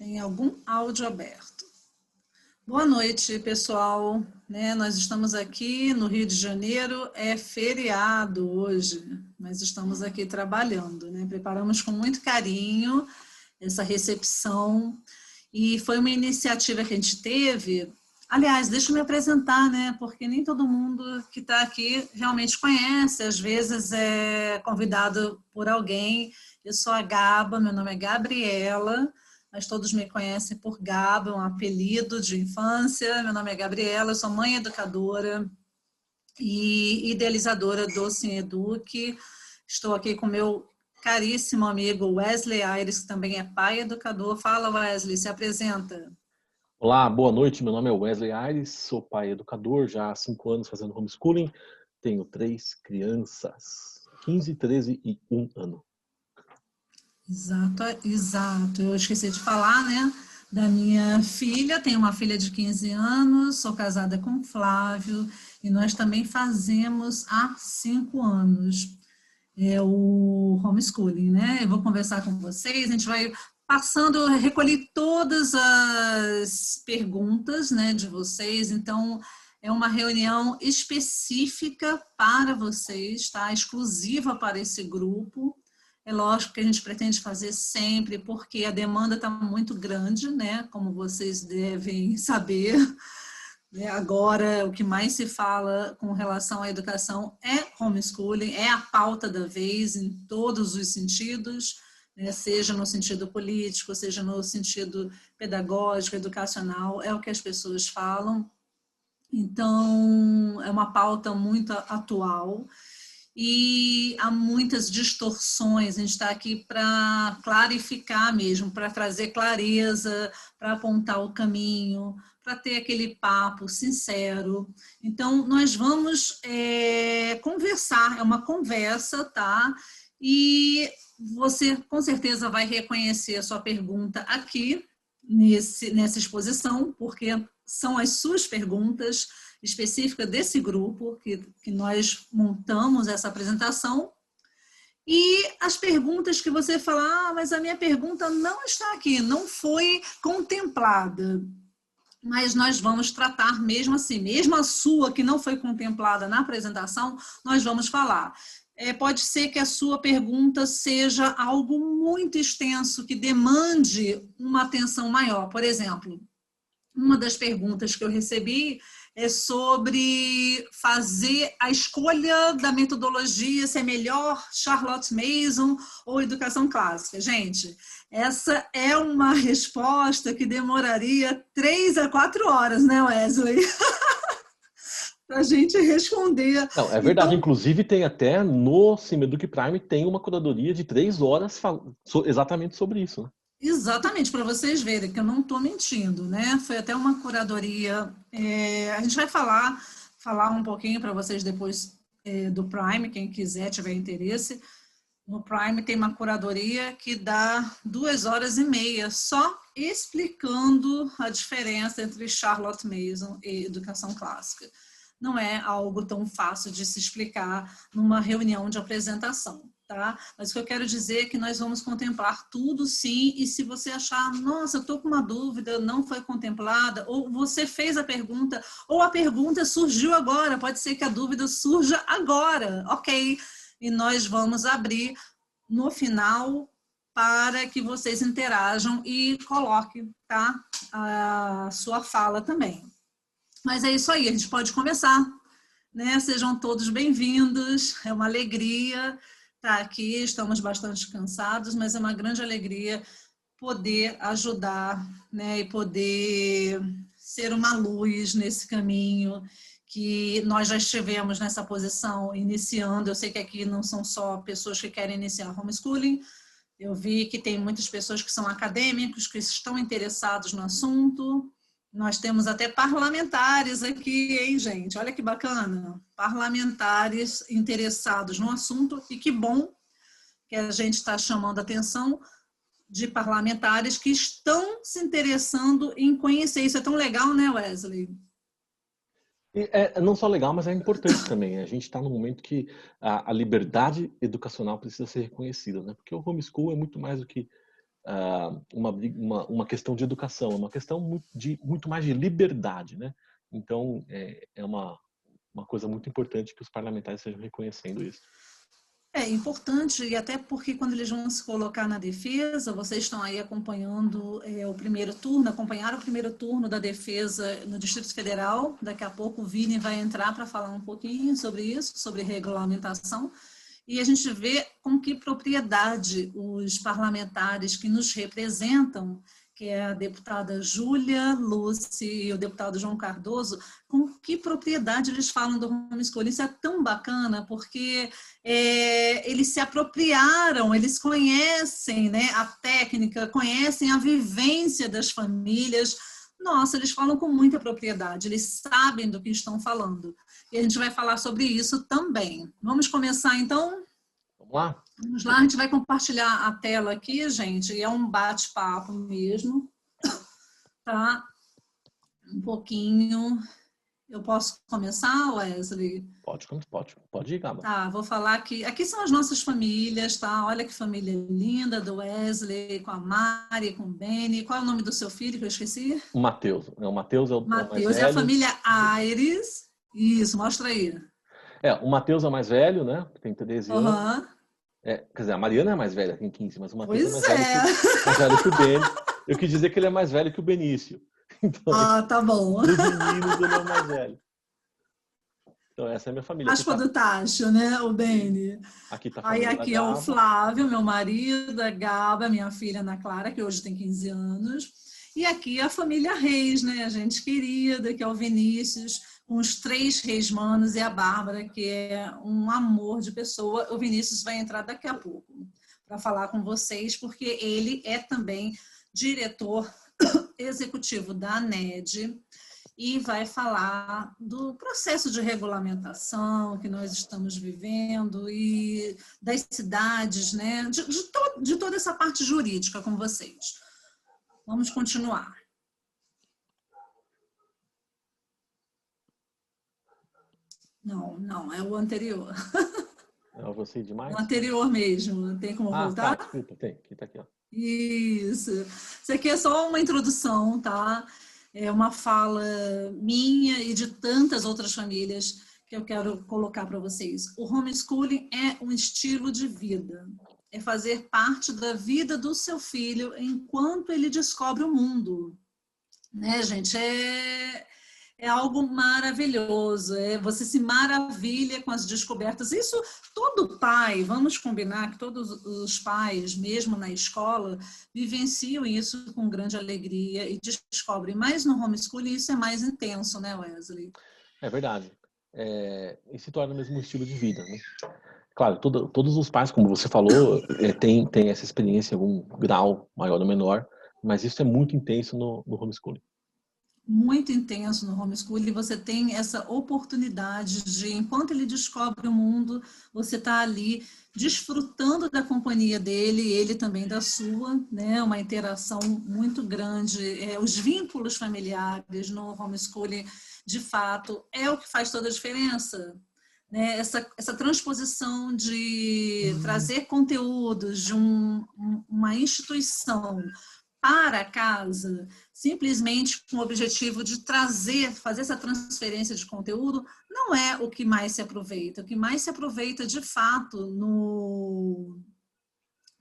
Tem algum áudio aberto. Boa noite, pessoal. Nós estamos aqui no Rio de Janeiro, é feriado hoje, mas estamos aqui trabalhando. Preparamos com muito carinho essa recepção e foi uma iniciativa que a gente teve. Aliás, deixa eu me apresentar, porque nem todo mundo que está aqui realmente conhece, às vezes é convidado por alguém. Eu sou a Gaba, meu nome é Gabriela, mas todos me conhecem por Gaba, um apelido de infância. Meu nome é Gabriela, eu sou mãe educadora e idealizadora do Sim Eduque. Estou aqui com meu caríssimo amigo Wesley Aires, que também é pai educador. Fala, Wesley, se apresenta. Olá, boa noite. Meu nome é Wesley Aires, sou pai educador, já há 5 anos fazendo homeschooling. Tenho 3 crianças, 15, 13 e 1 ano. Exato. Eu esqueci de falar, da minha filha. Tenho uma filha de 15 anos, sou casada com o Flávio e nós também fazemos há 5 anos o homeschooling, Eu vou conversar com vocês, a gente vai passando, eu recolhi todas as perguntas, de vocês, então é uma reunião específica para vocês, tá? Exclusiva para esse grupo. É lógico que a gente pretende fazer sempre, porque a demanda está muito grande, como vocês devem saber. Agora, o que mais se fala com relação à educação é homeschooling, é a pauta da vez em todos os sentidos, seja no sentido político, seja no sentido pedagógico, educacional, é o que as pessoas falam. Então, é uma pauta muito atual e há muitas distorções. A gente está aqui para clarificar mesmo, para trazer clareza, para apontar o caminho, para ter aquele papo sincero. Então, nós vamos conversar, é uma conversa, tá? E você com certeza vai reconhecer a sua pergunta aqui, nessa exposição, porque são as suas perguntas específicas desse grupo que nós montamos essa apresentação. E as perguntas que você fala, mas a minha pergunta não está aqui, não foi contemplada. Mas nós vamos tratar mesmo assim, mesmo a sua que não foi contemplada na apresentação, nós vamos falar. Pode ser que a sua pergunta seja algo muito extenso, que demande uma atenção maior. Por exemplo, uma das perguntas que eu recebi é sobre fazer a escolha da metodologia, se é melhor Charlotte Mason ou educação clássica. Gente, essa é uma resposta que demoraria 3 a 4 horas, Wesley? Para a gente responder. Não, é verdade. Então, inclusive, tem até no Sim Eduque Prime, tem uma curadoria de 3 horas exatamente sobre isso. Exatamente, para vocês verem que eu não estou mentindo, Foi até uma curadoria. A gente vai falar um pouquinho para vocês depois do Prime, quem quiser, tiver interesse. No Prime tem uma curadoria que dá 2 horas e meia, só explicando a diferença entre Charlotte Mason e educação clássica. Não é algo tão fácil de se explicar numa reunião de apresentação. Tá? Mas o que eu quero dizer é que nós vamos contemplar tudo sim, e se você achar, nossa, eu estou com uma dúvida, não foi contemplada, ou você fez a pergunta, ou a pergunta surgiu agora, pode ser que a dúvida surja agora, ok, e nós vamos abrir no final para que vocês interajam e coloquem, tá? A sua fala também. Mas é isso aí, a gente pode começar, Sejam todos bem-vindos, é uma alegria estar aqui, estamos bastante cansados, mas é uma grande alegria poder ajudar, e poder ser uma luz nesse caminho que nós já estivemos nessa posição iniciando. Eu sei que aqui não são só pessoas que querem iniciar homeschooling, eu vi que tem muitas pessoas que são acadêmicos, que estão interessados no assunto. Nós temos até parlamentares aqui, hein, gente? Olha que bacana. Parlamentares interessados no assunto, e que bom que a gente está chamando a atenção de parlamentares que estão se interessando em conhecer. Isso é tão legal, Wesley? É não só legal, mas é importante também. A gente está num momento que a liberdade educacional precisa ser reconhecida, Porque o homeschool é muito mais do que uma questão de educação, é uma questão muito mais de liberdade, né? Então, é uma coisa muito importante que os parlamentares estejam reconhecendo isso. É importante, e até porque quando eles vão se colocar na defesa, vocês estão aí acompanhando o primeiro turno, acompanharam o primeiro turno da defesa no Distrito Federal. Daqui a pouco o Vini vai entrar para falar um pouquinho sobre isso, sobre regulamentação. E a gente vê com que propriedade os parlamentares que nos representam, que é a deputada Júlia Lúcia e o deputado João Cardoso, com que propriedade eles falam do homeschooling. Isso é tão bacana, porque eles se apropriaram, eles conhecem, né, a técnica, conhecem a vivência das famílias. Nossa, eles falam com muita propriedade, eles sabem do que estão falando. E a gente vai falar sobre isso também. Vamos começar, então? Vamos lá? Vamos lá, a gente vai compartilhar a tela aqui, gente, e é um bate-papo mesmo, tá? Um pouquinho. Eu posso começar, Wesley? Pode ir, Gaba. Tá, vou falar aqui. Aqui são as nossas famílias, tá? Olha que família linda do Wesley, com a Mari, com o Benny. Qual é o nome do seu filho que eu esqueci? O Matheus. O Matheus é o mais velho. E a família Aires. Isso, mostra aí. O Matheus é o mais velho, né? Tem 13 anos. Uhum. Quer dizer, a Mariana é mais velha, tem 15, mas o Matheus Pois mais velho que o Benny. Eu quis dizer que ele é mais velho que o Benício. Então, tá bom. Dos meninos, ele é o mais velho. Então, essa é a minha família. Aspa do Tacho, né? O Benny. Aqui tá a Aí família aqui da é o Gaba. Flávio, meu marido, a Gaba, minha filha Ana Clara, que hoje tem 15 anos. E aqui a família Reis, né? A gente querida, que é o Vinícius, com os 3 reis manos e a Bárbara, que é um amor de pessoa. O Vinícius vai entrar daqui a pouco para falar com vocês, porque ele é também diretor executivo da ANED e vai falar do processo de regulamentação que nós estamos vivendo e das cidades, né? De toda essa parte jurídica com vocês. Vamos continuar. Não, é o anterior. Eu vou ser demais? O anterior mesmo. Tem como voltar? Tá, desculpa, tem. Aqui tá aqui, ó. Isso. Isso aqui é só uma introdução, tá? É uma fala minha e de tantas outras famílias que eu quero colocar para vocês. O homeschooling é um estilo de vida. É fazer parte da vida do seu filho enquanto ele descobre o mundo. Né, gente? É algo maravilhoso, você se maravilha com as descobertas. Isso, todo pai, vamos combinar que todos os pais, mesmo na escola, vivenciam isso com grande alegria e descobrem. Mas no homeschooling isso é mais intenso, né, Wesley? É verdade. E se torna mesmo um estilo de vida, né? Claro, todos os pais, como você falou, têm essa experiência em algum grau maior ou menor, mas isso é muito intenso no homeschooling. Muito intenso no homeschooling, você tem essa oportunidade de, enquanto ele descobre o mundo, você está ali desfrutando da companhia dele, ele também da sua, né? Uma interação muito grande. Os vínculos familiares no homeschooling, de fato, é o que faz toda a diferença. Né? Essa transposição de trazer conteúdos de uma instituição para casa, simplesmente com o objetivo de fazer essa transferência de conteúdo, não é o que mais se aproveita. O que mais se aproveita, de fato, no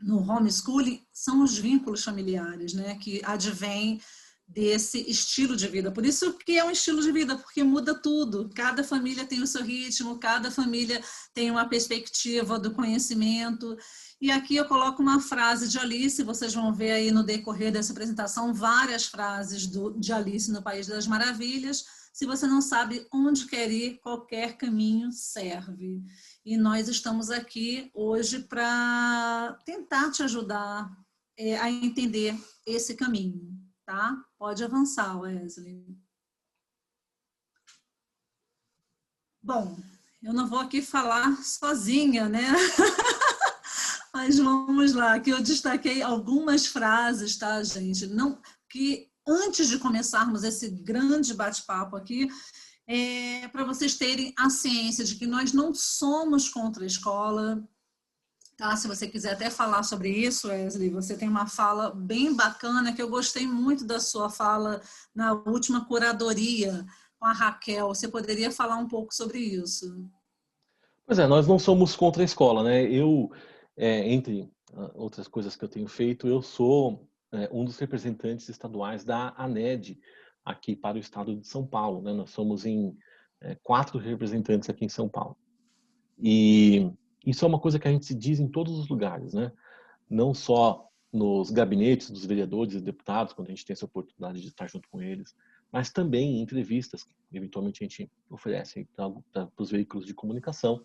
homeschooling são os vínculos familiares, né, que advêm desse estilo de vida. Por isso que é um estilo de vida, porque muda tudo. Cada família tem o seu ritmo, cada família tem uma perspectiva do conhecimento. E aqui eu coloco uma frase de Alice, vocês vão ver aí no decorrer dessa apresentação várias frases de Alice no País das Maravilhas. Se você não sabe onde quer ir, qualquer caminho serve. E nós estamos aqui hoje para tentar te ajudar a entender esse caminho, tá? Pode avançar, Wesley. Bom, eu não vou aqui falar sozinha, né? Mas vamos lá, que eu destaquei algumas frases, tá, gente? Que antes de começarmos esse grande bate-papo aqui, para vocês terem a ciência de que nós não somos contra a escola, Tá? Se você quiser até falar sobre isso, Wesley, você tem uma fala bem bacana, que eu gostei muito da sua fala na última curadoria com a Raquel. Você poderia falar um pouco sobre isso? Pois é, nós não somos contra a escola, né? Entre outras coisas que eu tenho feito, eu sou um dos representantes estaduais da ANED aqui para o estado de São Paulo, né? Nós somos em 4 representantes aqui em São Paulo. E isso é uma coisa que a gente se diz em todos os lugares, né? Não só nos gabinetes dos vereadores e deputados, quando a gente tem essa oportunidade de estar junto com eles, mas também em entrevistas que eventualmente a gente oferece para os veículos de comunicação,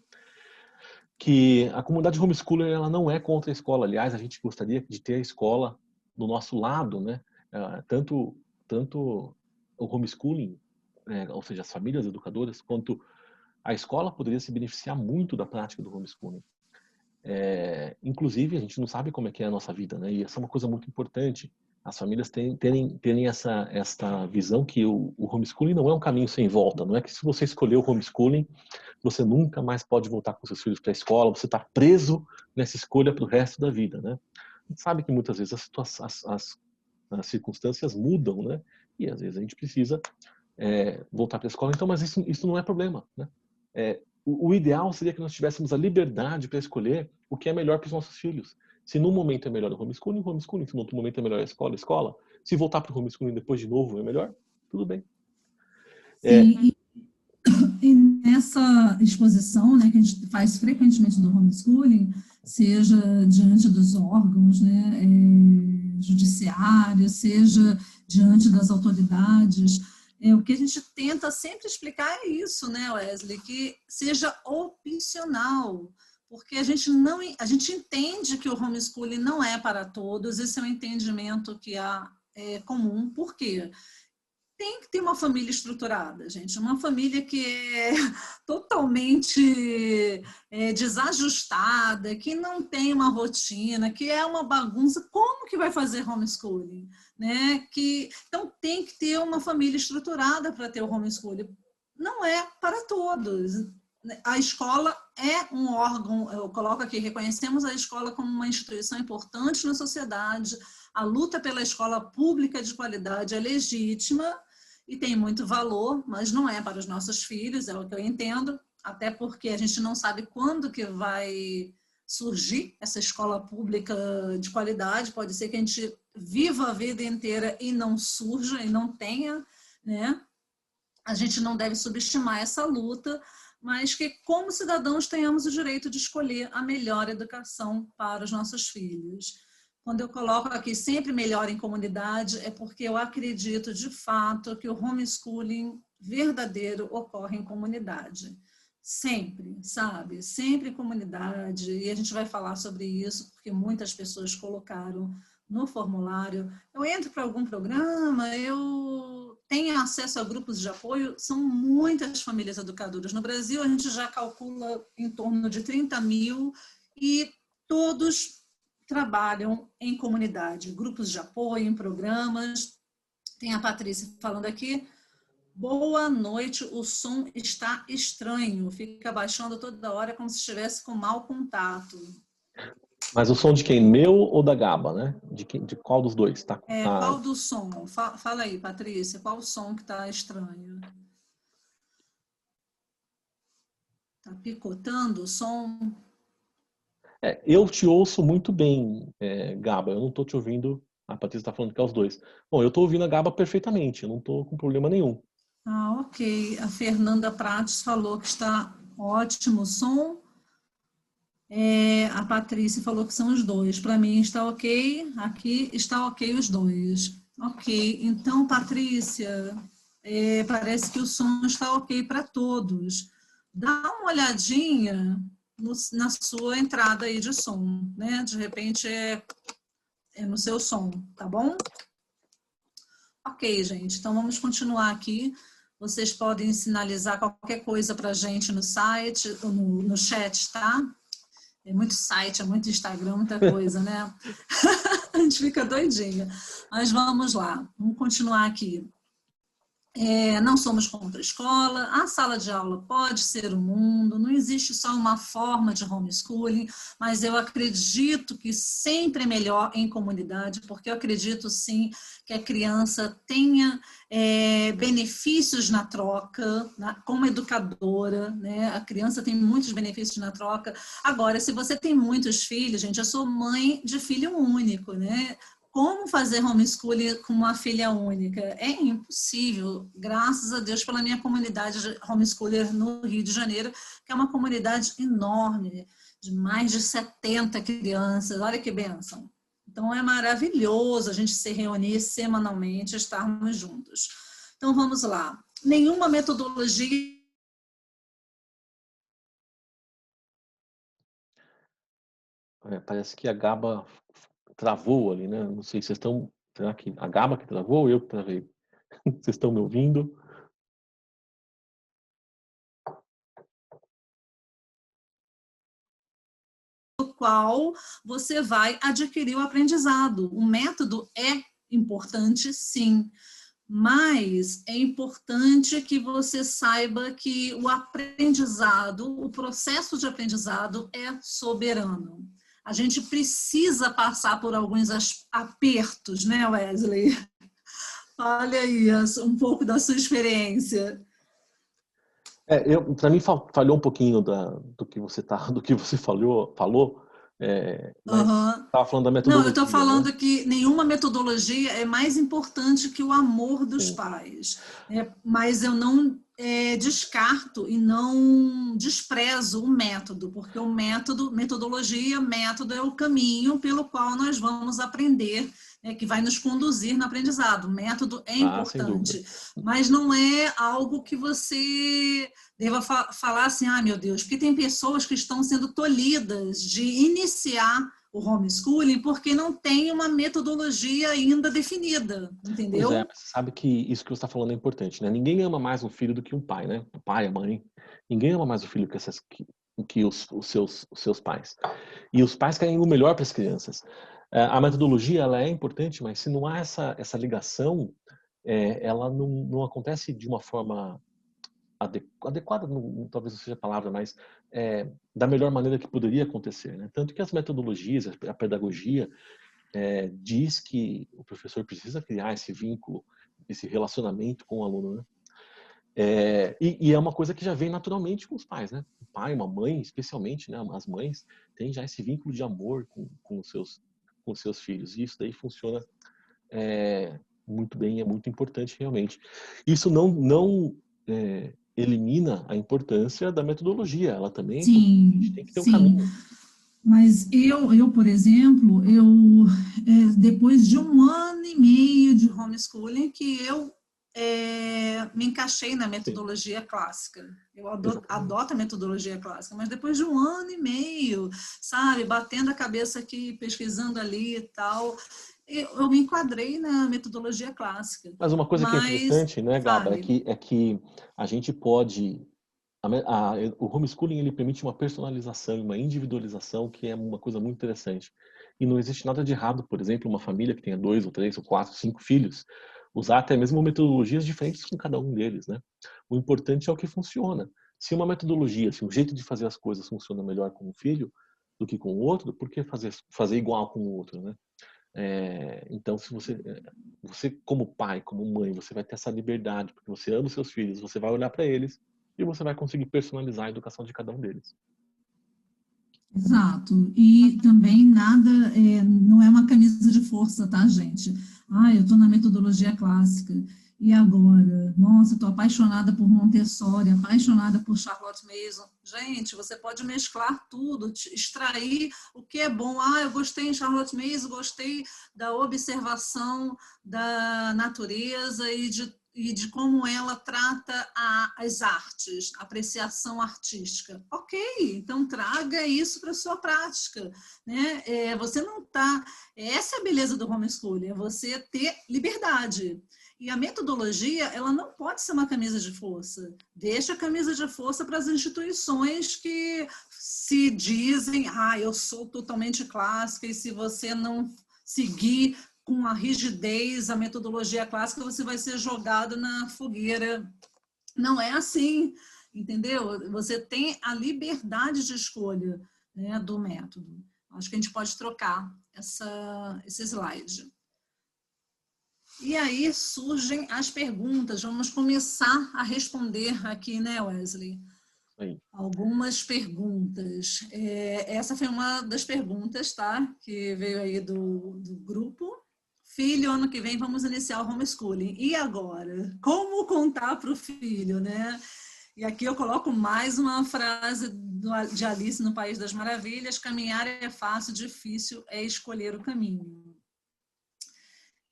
que a comunidade homeschooler ela não é contra a escola. Aliás, a gente gostaria de ter a escola do nosso lado, né? Tanto o homeschooling, ou seja, as famílias educadoras, quanto a escola poderia se beneficiar muito da prática do homeschooling. Inclusive, a gente não sabe como é que é a nossa vida, né? E essa é uma coisa muito importante. As famílias terem essa visão que o homeschooling não é um caminho sem volta. Não é que se você escolher o homeschooling, você nunca mais pode voltar com seus filhos para a escola, você está preso nessa escolha para o resto da vida, né? A gente sabe que muitas vezes as circunstâncias mudam, né? E às vezes a gente precisa voltar para a escola. Então, mas isso não é problema, né? O ideal seria que nós tivéssemos a liberdade para escolher o que é melhor para os nossos filhos. Se num momento é melhor o homeschooling, homeschooling. Se no outro momento é melhor a escola, escola. Se voltar para o homeschooling depois de novo é melhor, tudo bem. Sim, e nessa exposição, né, que a gente faz frequentemente do homeschooling, seja diante dos órgãos, né, judiciários, seja diante das autoridades, o que a gente tenta sempre explicar é isso, né, Wesley, que seja opcional, porque a gente entende que o homeschooling não é para todos, esse é um entendimento que é comum. Por quê? Tem que ter uma família estruturada, gente. Uma família que é totalmente desajustada, que não tem uma rotina, que é uma bagunça. Como que vai fazer homeschooling? Né? Então, tem que ter uma família estruturada para ter o homeschooling. Não é para todos. A escola é um órgão, eu coloco aqui, reconhecemos a escola como uma instituição importante na sociedade. A luta pela escola pública de qualidade é legítima e tem muito valor, mas não é para os nossos filhos, é o que eu entendo, até porque a gente não sabe quando que vai surgir essa escola pública de qualidade. Pode ser que a gente viva a vida inteira e não surja, e não tenha, né? A gente não deve subestimar essa luta, mas que, como cidadãos, tenhamos o direito de escolher a melhor educação para os nossos filhos. Quando eu coloco aqui sempre melhor em comunidade, é porque eu acredito, de fato, que o homeschooling verdadeiro ocorre em comunidade. Sempre, sabe? Sempre em comunidade. E a gente vai falar sobre isso, porque muitas pessoas colocaram no formulário. Eu entro para algum programa, eu tenho acesso a grupos de apoio, são muitas famílias educadoras. No Brasil, a gente já calcula em torno de 30 mil e todos trabalham em comunidade, grupos de apoio, em programas. Tem a Patrícia falando aqui. Boa noite, o som está estranho, fica baixando toda hora como se estivesse com mau contato. Mas o som de quem? Meu ou da Gaba, né? De qual dos dois? Tá. Qual do som? Fala aí, Patrícia, qual o som que está estranho? Está picotando o som? Eu te ouço muito bem, Gaba. Eu não estou te ouvindo. A Patrícia está falando que é os dois. Bom, eu estou ouvindo a Gaba perfeitamente. Eu não estou com problema nenhum. Ok. A Fernanda Prates falou que está ótimo o som. A Patrícia falou que são os dois. Para mim está ok. Aqui está ok os dois. Ok. Então, Patrícia, parece que o som está ok para todos. Dá uma olhadinha na sua entrada aí de som, né? De repente é no seu som, tá bom? Ok, gente. Então vamos continuar aqui. Vocês podem sinalizar qualquer coisa para a gente no site, no chat, tá? É muito site, é muito Instagram, muita coisa, né? A gente fica doidinha. Mas vamos lá, vamos continuar aqui. Não somos contra a escola, a sala de aula pode ser o mundo, não existe só uma forma de homeschooling, mas eu acredito que sempre é melhor em comunidade, porque eu acredito sim que a criança tenha benefícios na troca, como educadora, né? A criança tem muitos benefícios na troca. Agora, se você tem muitos filhos, gente, eu sou mãe de filho único, né? Como fazer homeschooling com uma filha única? É impossível, graças a Deus pela minha comunidade de homeschooler no Rio de Janeiro, que é uma comunidade enorme, de mais de 70 crianças, olha que bênção. Então é maravilhoso a gente se reunir semanalmente, estarmos juntos. Então vamos lá. Nenhuma metodologia... Parece que a Gaba travou ali, né? Não sei se vocês estão... Será que a Gaba que travou ou eu que travei? Vocês estão me ouvindo? Qual você vai adquirir o aprendizado. O método é importante, sim, mas é importante que você saiba que o aprendizado, o processo de aprendizado é soberano. A gente precisa passar por alguns apertos, né, Wesley? Olha aí, um pouco da sua experiência. Para mim falhou um pouquinho do que você falou, mas estava falando da metodologia. Não, eu estou falando, né? que nenhuma metodologia é mais importante que o amor dos Sim. pais. Mas eu não descarto e não desprezo o método, porque o metodologia é o caminho pelo qual nós vamos aprender, que vai nos conduzir no aprendizado. O método é importante, mas não é algo que você deva falar assim, meu Deus, porque tem pessoas que estão sendo tolhidas de iniciar o homeschooling porque não tem uma metodologia ainda definida, entendeu? Pois você sabe que isso que você está falando é importante, né? Ninguém ama mais um filho do que um pai, né? O pai, a mãe. Ninguém ama mais o filho que os seus pais. E os pais querem o melhor para as crianças. A metodologia, ela é importante, mas se não há essa ligação, ela não acontece de uma forma adequada, talvez não seja a palavra, mas da melhor maneira que poderia acontecer, né? Tanto que as metodologias, a pedagogia, diz que o professor precisa criar esse vínculo, esse relacionamento com o aluno, né? E é uma coisa que já vem naturalmente com os pais, né? O pai, uma mãe, especialmente, né? As mães têm já esse vínculo de amor com os seus filhos. E isso daí funciona muito bem, é muito importante realmente. Isso não elimina a importância da metodologia, ela também é importante, a gente tem que ter um caminho. Mas eu, por exemplo, depois de 1 ano e meio de homeschooling, que eu me encaixei na metodologia clássica. Eu adoto a metodologia clássica, mas depois de 1 ano e meio, sabe, batendo a cabeça aqui, pesquisando ali e tal, eu me enquadrei na metodologia clássica. Mas uma coisa que é interessante, né, Gaba, é que a gente pode... O homeschooling, ele permite uma personalização, uma individualização, que é uma coisa muito interessante. E não existe nada de errado, por exemplo, uma família que tenha 2 ou 3 ou 4, 5 filhos, usar até mesmo metodologias diferentes com cada um deles, né? O importante é o que funciona. Se uma metodologia, se um jeito de fazer as coisas funciona melhor com um filho do que com o outro, por que fazer igual com o outro, né? Então, se você como pai, como mãe, você vai ter essa liberdade, porque você ama os seus filhos, você vai olhar para eles e você vai conseguir personalizar a educação de cada um deles. Exato. E também nada, não é uma camisa de força, tá, gente? Eu estou na metodologia clássica. E agora? Nossa, estou apaixonada por Montessori, apaixonada por Charlotte Mason. Gente, você pode mesclar tudo, extrair o que é bom. Eu gostei em Charlotte Mason, gostei da observação da natureza e de como ela trata as artes, a apreciação artística. Ok, então traga isso para a sua prática, né? Você não está... Essa é a beleza do homeschooling, é você ter liberdade. E a metodologia, ela não pode ser uma camisa de força. Deixa a camisa de força para as instituições que se dizem, eu sou totalmente clássica, e se você não seguir com a rigidez, a metodologia clássica, você vai ser jogado na fogueira. Não é assim, entendeu? Você tem a liberdade de escolha, né, do método. Acho que a gente pode trocar esse slide. E aí surgem as perguntas. Vamos começar a responder aqui, né, Wesley? Aí. Algumas perguntas. Essa foi uma das perguntas, tá? Que veio aí do grupo. Filho, ano que vem vamos iniciar o homeschooling. E agora? Como contar para o filho, né? E aqui eu coloco mais uma frase de Alice no País das Maravilhas: caminhar é fácil, difícil é escolher o caminho.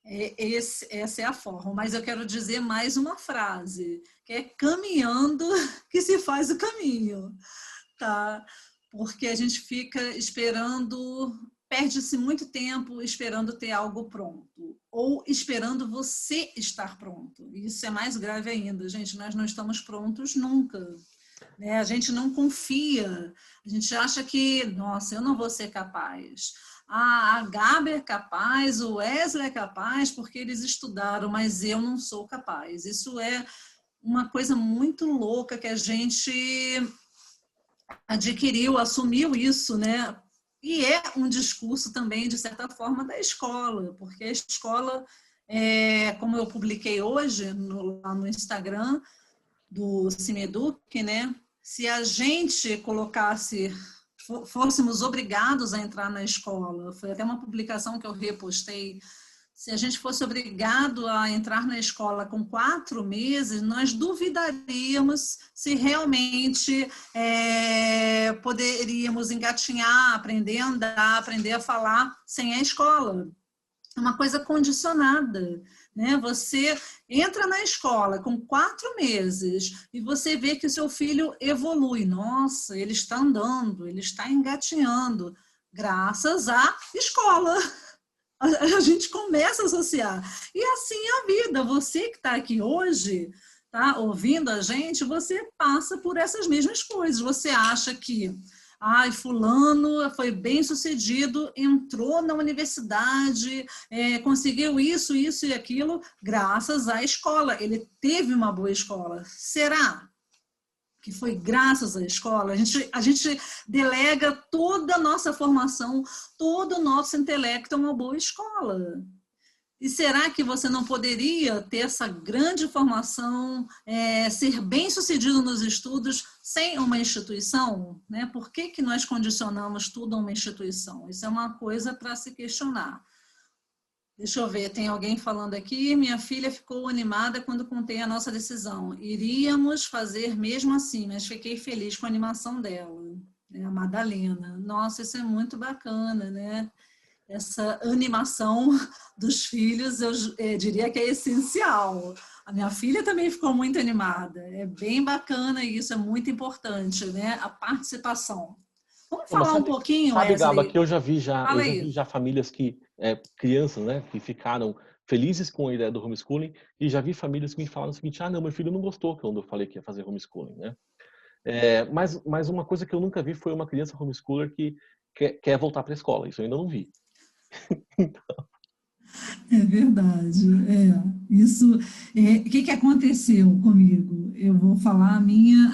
Essa é a forma, mas eu quero dizer mais uma frase, que é caminhando que se faz o caminho, tá? Porque a gente fica esperando, perde-se muito tempo esperando ter algo pronto, ou esperando você estar pronto. Isso é mais grave ainda, gente, nós não estamos prontos nunca, né? A gente não confia, a gente acha que, nossa, eu não vou ser capaz. A Gabi é capaz, o Wesley é capaz porque eles estudaram, mas eu não sou capaz. Isso é uma coisa muito louca que a gente adquiriu, assumiu isso, né? E é um discurso também, de certa forma, da escola, porque a escola, como eu publiquei hoje lá no Instagram do Cimeduc, né? Se a gente fôssemos obrigados a entrar na escola, foi até uma publicação que eu repostei, se a gente fosse obrigado a entrar na escola com 4 meses, nós duvidaríamos se realmente poderíamos engatinhar, aprender a andar, aprender a falar sem a escola. É uma coisa condicionada, né? Você entra na escola com 4 meses e você vê que o seu filho evolui. Nossa, ele está andando, ele está engatinhando, graças à escola. A gente começa a associar. E assim é a vida. Você que está aqui hoje, tá ouvindo a gente, você passa por essas mesmas coisas. Você acha que fulano foi bem sucedido, entrou na universidade, conseguiu isso, isso e aquilo, graças à escola. Ele teve uma boa escola. Será que foi graças à escola? A gente delega toda a nossa formação, todo o nosso intelecto a uma boa escola. E será que você não poderia ter essa grande formação, ser bem-sucedido nos estudos sem uma instituição? Né? Por que nós condicionamos tudo a uma instituição? Isso é uma coisa para se questionar. Deixa eu ver, tem alguém falando aqui. Minha filha ficou animada quando contei a nossa decisão. Iríamos fazer mesmo assim, mas fiquei feliz com a animação dela. A Madalena. Nossa, isso é muito bacana, né? Essa animação dos filhos, eu diria que é essencial. A minha filha também ficou muito animada. É bem bacana e isso é muito importante, né? A participação. Vamos falar um pouquinho, Wesley? Sabe, Gaba, que eu já vi famílias que, crianças, né, que ficaram felizes com a ideia do homeschooling, e já vi famílias que me falaram o seguinte: não, meu filho não gostou quando eu falei que ia fazer homeschooling, né? Mas uma coisa que eu nunca vi foi uma criança homeschooler que quer voltar para a escola. Isso eu ainda não vi. Então... É verdade. Isso. O que aconteceu comigo? Eu vou falar a minha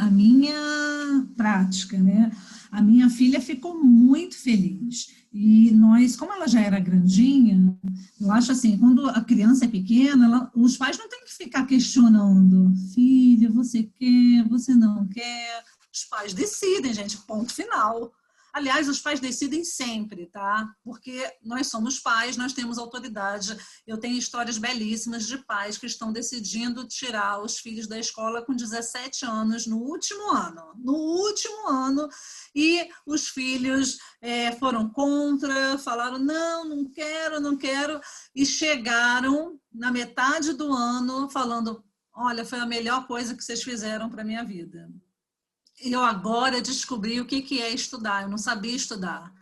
prática, né? A minha filha ficou muito feliz. E nós, como ela já era grandinha, eu acho assim, quando a criança é pequena, os pais não têm que ficar questionando. Filha, você quer, você não quer? Os pais decidem, gente, ponto final. Aliás, os pais decidem sempre, tá? Porque nós somos pais, nós temos autoridade. Eu tenho histórias belíssimas de pais que estão decidindo tirar os filhos da escola com 17 anos, no último ano, e os filhos foram contra, falaram, não quero, e chegaram na metade do ano falando, olha, foi a melhor coisa que vocês fizeram para a minha vida. Eu agora descobri o que é estudar. Eu não sabia estudar.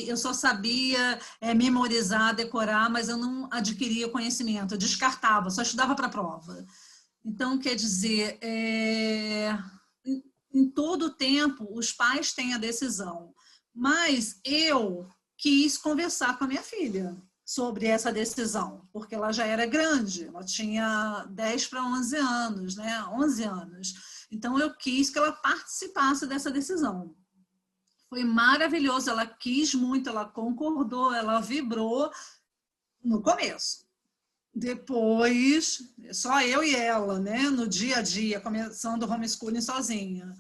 Eu só sabia memorizar, decorar, mas eu não adquiria conhecimento. Eu descartava, só estudava para a prova. Então, quer dizer, em todo tempo, os pais têm a decisão. Mas eu quis conversar com a minha filha. sobre essa decisão, porque ela já era grande, ela tinha 10 para 11 anos, né? 11 anos. Então, eu quis que ela participasse dessa decisão. Foi maravilhoso, ela quis muito, ela concordou, ela vibrou no começo. Depois, só eu e ela, né? No dia a dia, começando o homeschooling sozinha.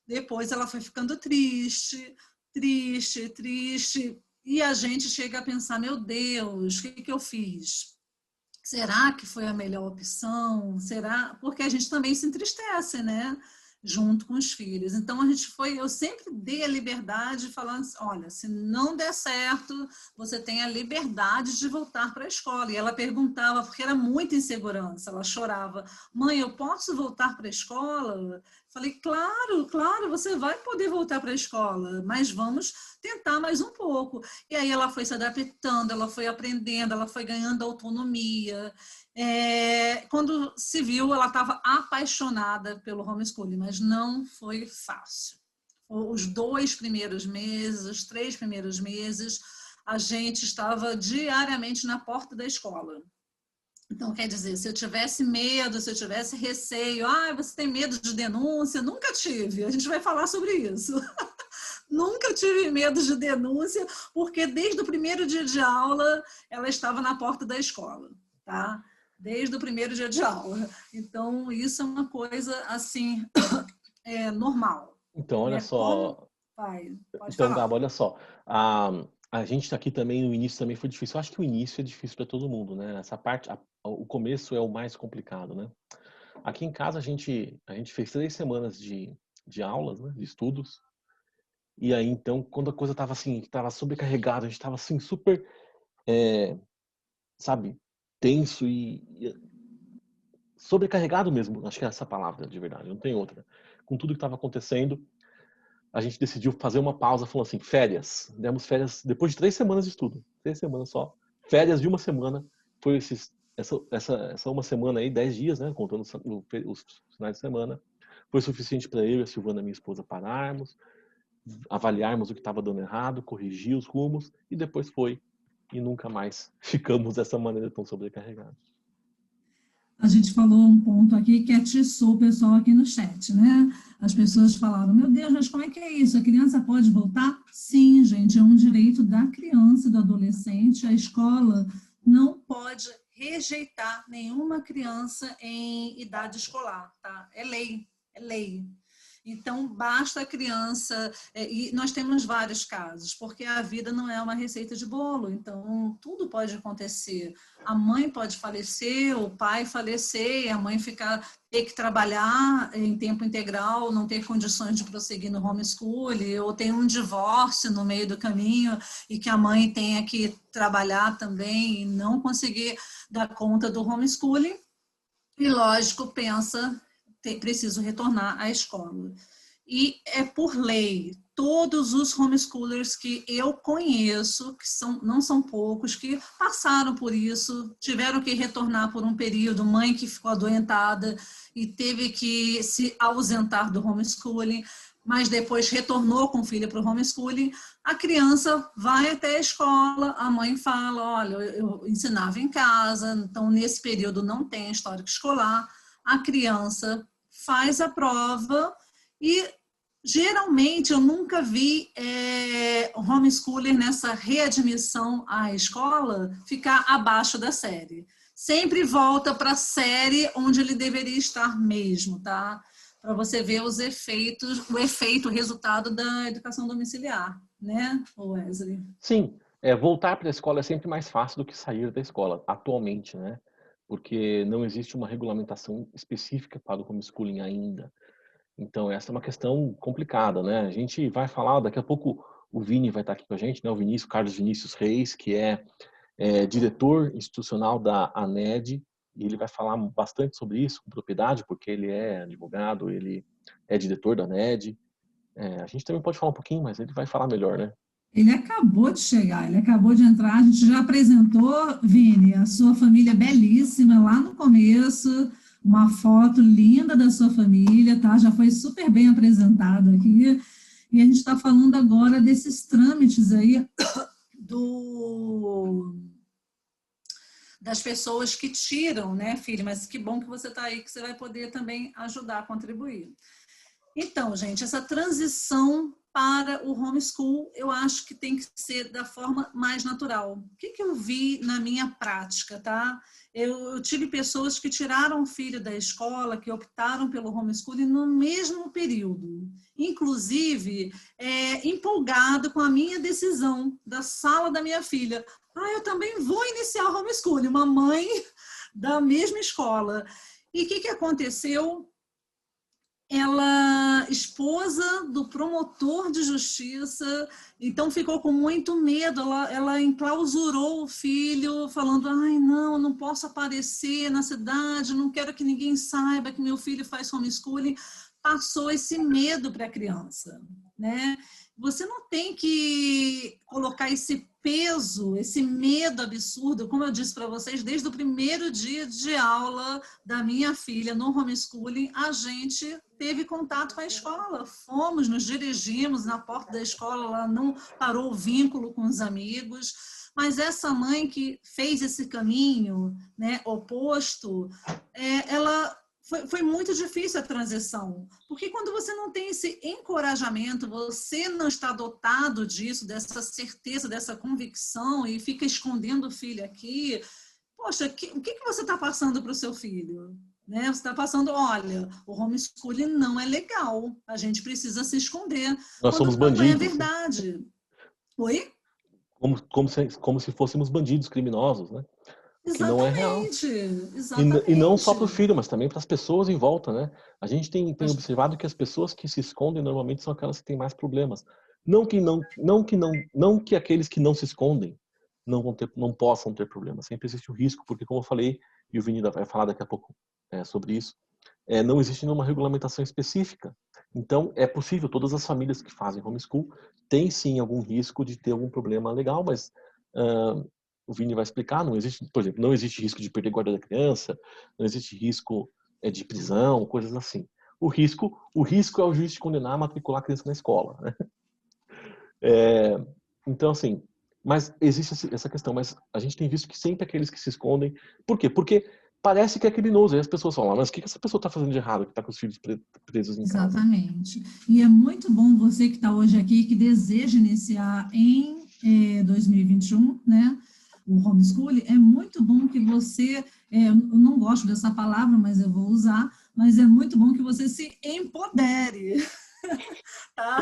Depois ela foi ficando triste, triste, triste. E a gente chega a pensar, meu Deus, o que eu fiz? Será que foi a melhor opção? Será? Porque a gente também se entristece, né? Junto com os filhos. Então, eu sempre dei a liberdade falando assim, olha, se não der certo, você tem a liberdade de voltar para a escola. E ela perguntava, porque era muita insegurança, ela chorava, mãe, eu posso voltar para a escola? Falei, claro, claro, você vai poder voltar para a escola, mas vamos tentar mais um pouco. E aí ela foi se adaptando, ela foi aprendendo, ela foi ganhando autonomia. Quando se viu, ela estava apaixonada pelo homeschooling, mas não foi fácil. Os 2 primeiros meses, os 3 primeiros meses, a gente estava diariamente na porta da escola. Então, quer dizer, se eu tivesse medo, se eu tivesse receio, você tem medo de denúncia? Nunca tive, a gente vai falar sobre isso. Nunca tive medo de denúncia, porque desde o primeiro dia de aula, ela estava na porta da escola, tá? Desde o primeiro dia de aula. Então, isso é uma coisa, assim, normal. Então, olha só. Pode então, falar. Gabo, olha só. A gente aqui também, no início também foi difícil. Eu acho que o início é difícil para todo mundo, né? Essa parte, o começo é o mais complicado, né? Aqui em casa a gente fez 3 semanas de aulas, né? De estudos. E aí, então, quando a coisa estava assim, estava sobrecarregada, a gente estava assim, super, sabe, tenso e sobrecarregado mesmo. Acho que é essa palavra, de verdade, não tem outra. Com tudo que estava acontecendo, a gente decidiu fazer uma pausa, falou assim, férias. Demos férias depois de 3 semanas de estudo. 3 semanas só. Férias de uma semana. Foi essa uma semana aí, 10 dias, né? Contando os finais de semana. Foi suficiente para eu e a Silvana, minha esposa, pararmos, avaliarmos o que estava dando errado, corrigir os rumos e depois foi. E nunca mais ficamos dessa maneira tão sobrecarregados. A gente falou um ponto aqui que atiçou o pessoal aqui no chat, né? As pessoas falaram, meu Deus, mas como é que é isso? A criança pode voltar? Sim, gente, é um direito da criança e do adolescente. A escola não pode rejeitar nenhuma criança em idade escolar, tá? É lei, é lei. Então, basta a criança, e nós temos vários casos, porque a vida não é uma receita de bolo, então tudo pode acontecer. A mãe pode falecer, o pai falecer, a mãe ter que trabalhar em tempo integral, não ter condições de prosseguir no homeschooling, ou tem um divórcio no meio do caminho e que a mãe tenha que trabalhar também e não conseguir dar conta do homeschooling. E, lógico, preciso retornar à escola. E é por lei, todos os homeschoolers que eu conheço, que não são poucos, que passaram por isso, tiveram que retornar por um período, mãe que ficou adoentada e teve que se ausentar do homeschooling, mas depois retornou com o filho para o homeschooling, a criança vai até a escola, a mãe fala, olha, eu ensinava em casa, então nesse período não tem histórico escolar, a criança faz a prova e, geralmente, eu nunca vi homeschooler nessa readmissão à escola ficar abaixo da série. Sempre volta para a série onde ele deveria estar mesmo, tá? Para você ver os efeitos, o resultado da educação domiciliar, né, Wesley? Sim, voltar para a escola é sempre mais fácil do que sair da escola, atualmente, né? Porque não existe uma regulamentação específica para o homeschooling ainda. Então, essa é uma questão complicada, né? A gente vai falar, daqui a pouco o Vini vai estar aqui com a gente, né? O Carlos Vinícius Reis, que é diretor institucional da ANED, e ele vai falar bastante sobre isso com propriedade, porque ele é advogado, ele é diretor da ANED. A gente também pode falar um pouquinho, mas ele vai falar melhor, né? Ele acabou de chegar, ele acabou de entrar, a gente já apresentou, Vini, a sua família belíssima lá no começo, uma foto linda da sua família, tá? Já foi super bem apresentado aqui, e a gente está falando agora desses trâmites aí das pessoas que tiram, né, filho? Mas que bom que você está aí, que você vai poder também ajudar a contribuir. Então, gente, essa transição para o homeschool, eu acho que tem que ser da forma mais natural. O que eu vi na minha prática, tá? Eu tive pessoas que tiraram o filho da escola, que optaram pelo homeschooling no mesmo período. Inclusive, empolgado com a minha decisão da sala da minha filha. Eu também vou iniciar o homeschooling, uma mãe da mesma escola. E o que aconteceu? Ela, esposa do promotor de justiça, então ficou com muito medo, ela enclausurou o filho, falando, não, eu não posso aparecer na cidade, não quero que ninguém saiba que meu filho faz homeschooling. Passou esse medo para a criança, né? Você não tem que colocar esse peso, esse medo absurdo, como eu disse para vocês, desde o primeiro dia de aula da minha filha no homeschooling, a gente teve contato com a escola, fomos, nos dirigimos na porta da escola, ela não parou o vínculo com os amigos, mas essa mãe que fez esse caminho, né, oposto, ela... Foi muito difícil a transição, porque quando você não tem esse encorajamento, você não está dotado disso, dessa certeza, dessa convicção, e fica escondendo o filho aqui, poxa, o que você está passando para o seu filho? Né? Você está passando, olha, o homeschooling não é legal, a gente precisa se esconder. Nós somos bandidos. Não é verdade. Né? Oi? Como se fôssemos bandidos criminosos, né? Exatamente, que não é real. Exatamente. E não só para o filho, mas também para as pessoas em volta, né? A gente tem observado que as pessoas que se escondem normalmente são aquelas que têm mais problemas. Não que aqueles que não se escondem não possam ter problemas. Sempre existe o risco, porque como eu falei, e o Vini vai falar daqui a pouco sobre isso, não existe nenhuma regulamentação específica. Então, é possível, todas as famílias que fazem homeschool têm sim algum risco de ter algum problema legal, mas o Vini vai explicar, não existe, por exemplo, não existe risco de perder a guarda da criança, não existe risco de prisão, coisas assim. O risco é o juiz te condenar a matricular a criança na escola, né? Então, assim, mas existe essa questão, mas a gente tem visto que sempre aqueles que se escondem. Por quê? Porque parece que é criminoso, e as pessoas falam, mas o que essa pessoa está fazendo de errado, que está com os filhos presos em casa? Exatamente. E é muito bom você que está hoje aqui, que deseja iniciar em 2021, né? O homeschooling, é muito bom que você, eu não gosto dessa palavra, mas eu vou usar, mas é muito bom que você se empodere. Tá?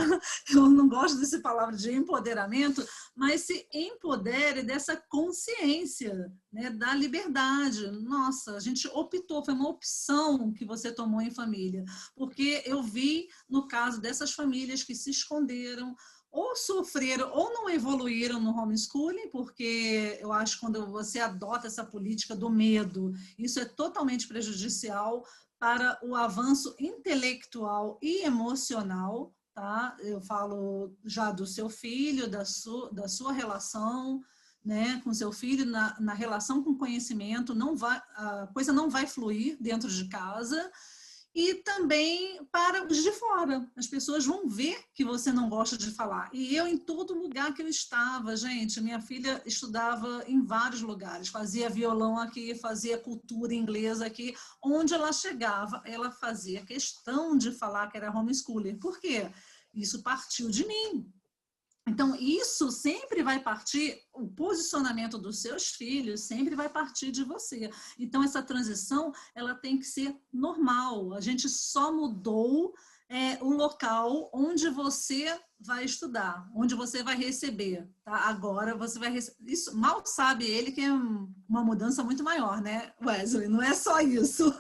Eu não gosto dessa palavra de empoderamento, mas se empodere dessa consciência, né, da liberdade. Nossa, a gente optou, foi uma opção que você tomou em família, porque eu vi no caso dessas famílias que se esconderam, ou sofreram ou não evoluíram no homeschooling, porque eu acho que quando você adota essa política do medo, isso é totalmente prejudicial para o avanço intelectual e emocional, tá? Eu falo já do seu filho, da sua relação, né, com seu filho, na relação com conhecimento, a coisa não vai fluir dentro de casa. E também para os de fora. As pessoas vão ver que você não gosta de falar. E eu, em todo lugar que eu estava, gente, minha filha estudava em vários lugares, fazia violão aqui, fazia cultura inglesa aqui, onde ela chegava, ela fazia questão de falar que era homeschooling. Por quê? Isso partiu de mim. Então, isso sempre vai partir, o posicionamento dos seus filhos sempre vai partir de você. Então, essa transição, ela tem que ser normal. A gente só mudou o local onde você vai estudar, onde você vai receber. Tá? Agora, você vai receber. Isso, mal sabe ele que é uma mudança muito maior, né, Wesley? Não é só isso.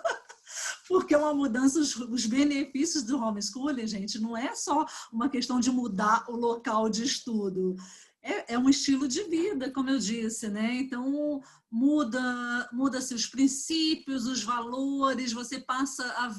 Porque uma mudança, os benefícios do homeschooling, gente, não é só uma questão de mudar o local de estudo. É um estilo de vida, como eu disse, né? Então, muda-se os princípios, os valores, você passa a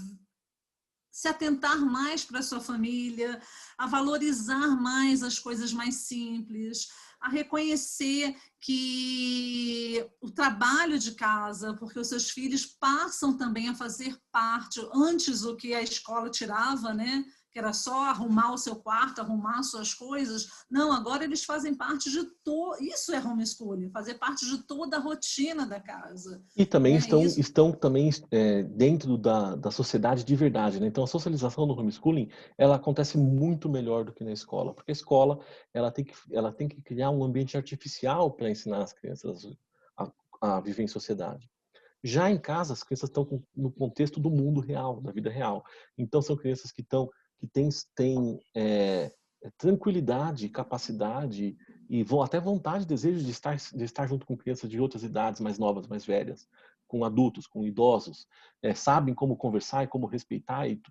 se atentar mais para a sua família, a valorizar mais as coisas mais simples, a reconhecer que o trabalho de casa, porque os seus filhos passam também a fazer parte, antes o que a escola tirava, né? que era só arrumar o seu quarto, arrumar suas coisas. Não, agora eles fazem parte de isso é homeschooling, fazer parte de toda a rotina da casa. E também Né? estão também dentro da sociedade de verdade, né? Então a socialização no homeschooling, ela acontece muito melhor do que na escola, porque a escola ela tem que criar um ambiente artificial para ensinar as crianças a viver em sociedade. Já em casa, as crianças estão no contexto do mundo real, da vida real. Então, são crianças que têm tranquilidade, capacidade e até vontade, desejo de estar junto com crianças de outras idades, mais novas, mais velhas, com adultos, com idosos, sabem como conversar e como respeitar e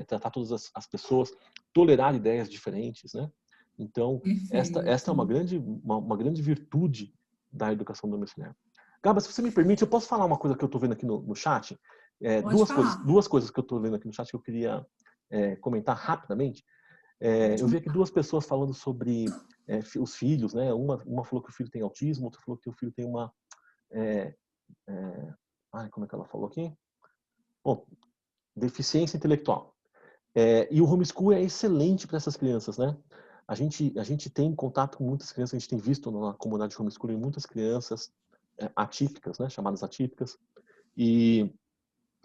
tratar todas as pessoas, tolerar ideias diferentes, né? Então, esta é uma grande virtude da educação domiciliar. Gaba, se você me permite, eu posso falar uma coisa que eu estou vendo aqui no chat? Duas coisas que eu estou vendo aqui no chat que eu queria comentar rapidamente. Eu vi aqui duas pessoas falando sobre os filhos, né? Uma falou que o filho tem autismo, outra falou que o filho tem uma... como é que ela falou aqui? Bom, deficiência intelectual. E o homeschool é excelente para essas crianças, né? A gente tem contato com muitas crianças, a gente tem visto na comunidade de homeschooling muitas crianças atípicas, né? Chamadas atípicas, e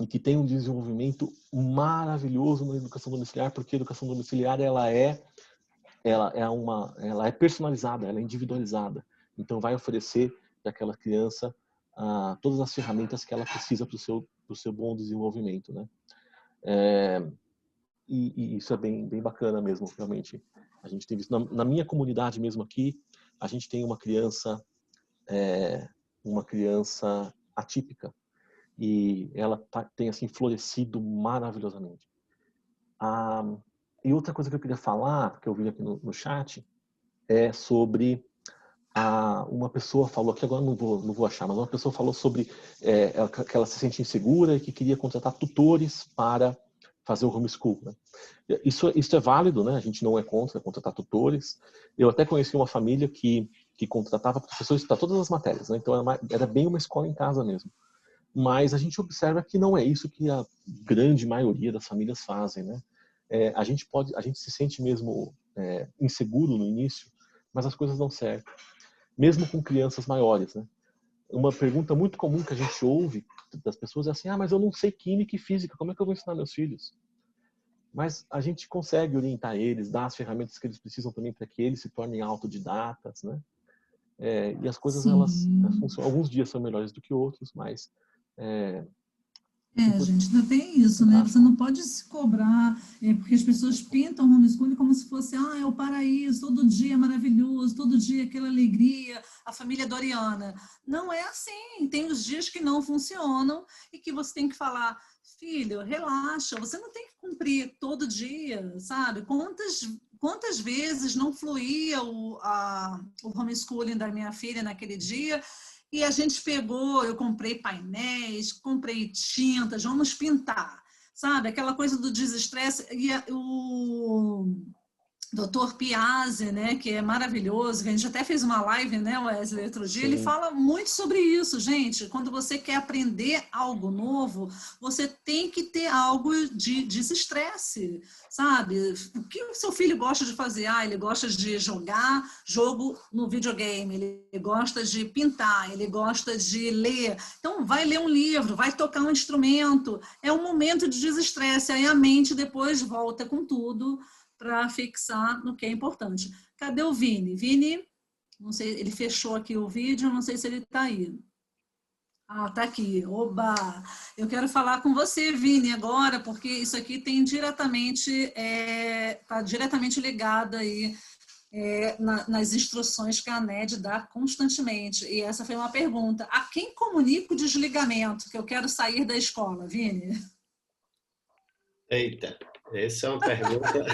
que tem um desenvolvimento maravilhoso na educação domiciliar, porque a educação domiciliar ela é personalizada, ela é individualizada. Então vai oferecer para aquela criança todas as ferramentas que ela precisa para o seu bom desenvolvimento, né? E isso é bem bacana mesmo, realmente. A gente tem visto na minha comunidade mesmo aqui, a gente tem uma criança atípica e ela tem assim florescido maravilhosamente. E outra coisa que eu queria falar, que eu vi aqui no chat, é sobre uma pessoa falou, que agora não vou achar, mas uma pessoa falou sobre que ela se sente insegura e que queria contratar tutores para fazer o homeschool, né? Isso é válido, né? A gente não é contra contratar tutores. Eu até conheci uma família que contratava professores para todas as matérias, né? Então era bem uma escola em casa mesmo. Mas a gente observa que não é isso que a grande maioria das famílias fazem, né? A gente se sente mesmo inseguro no início, mas as coisas dão certo, mesmo com crianças maiores, né? Uma pergunta muito comum que a gente ouve das pessoas é assim: mas eu não sei química e física, como é que eu vou ensinar meus filhos? Mas a gente consegue orientar eles, dar as ferramentas que eles precisam também para que eles se tornem autodidatas, né? E as coisas, elas funcionam. Alguns dias são melhores do que outros, mas gente, ainda tem isso, né? Você não pode se cobrar, porque as pessoas pintam o homeschooling como se fosse, é o paraíso, todo dia é maravilhoso, todo dia aquela alegria, a família Doriana. Não é assim, tem os dias que não funcionam e que você tem que falar, filho, relaxa, você não tem que cumprir todo dia, sabe? Quantas vezes não fluía o homeschooling da minha filha naquele dia? E a gente eu comprei painéis, comprei tintas, vamos pintar, sabe? Aquela coisa do desestresse. E o Dr. Piazzi, né, que é maravilhoso, que a gente até fez uma live, né, Wesley, outro dia, ele fala muito sobre isso, gente. Quando você quer aprender algo novo, você tem que ter algo de desestresse, sabe? O que o seu filho gosta de fazer? Ele gosta de jogar jogo no videogame, ele gosta de pintar, ele gosta de ler. Então, vai ler um livro, vai tocar um instrumento. É um momento de desestresse, aí a mente depois volta com tudo para fixar no que é importante. Cadê o Vini? Vini, não sei, ele fechou aqui o vídeo, não sei se ele está aí. Tá aqui. Oba! Eu quero falar com você, Vini, agora, porque isso aqui tem diretamente, está diretamente ligado aí nas instruções que a ANED dá constantemente. E essa foi uma pergunta. A quem comunica o desligamento, que eu quero sair da escola, Vini? Eita, essa é uma pergunta.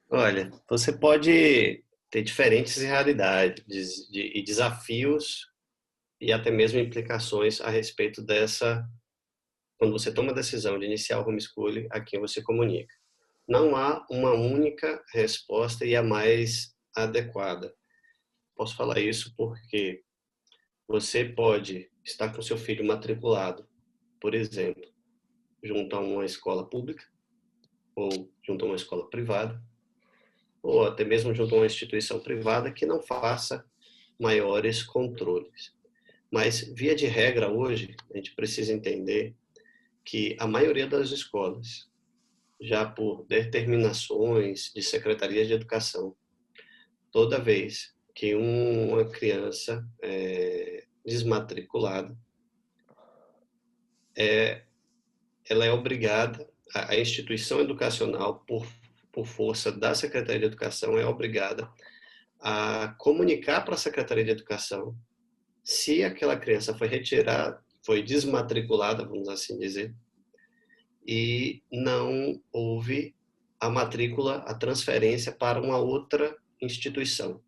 Olha, você pode ter diferentes realidades e desafios e até mesmo implicações a respeito quando você toma a decisão de iniciar o homeschooling, a quem você comunica. Não há uma única resposta e a mais adequada. Posso falar isso porque você pode estar com seu filho matriculado, por exemplo, junto a uma escola pública, ou junto a uma escola privada, ou até mesmo junto a uma instituição privada que não faça maiores controles. Mas, via de regra, hoje, a gente precisa entender que a maioria das escolas, já por determinações de secretarias de educação, toda vez que uma criança é desmatriculada, ela é obrigada, a instituição educacional, por força da Secretaria de Educação, é obrigada a comunicar para a Secretaria de Educação se aquela criança foi retirada, foi desmatriculada, vamos assim dizer, e não houve a matrícula, a transferência para uma outra instituição.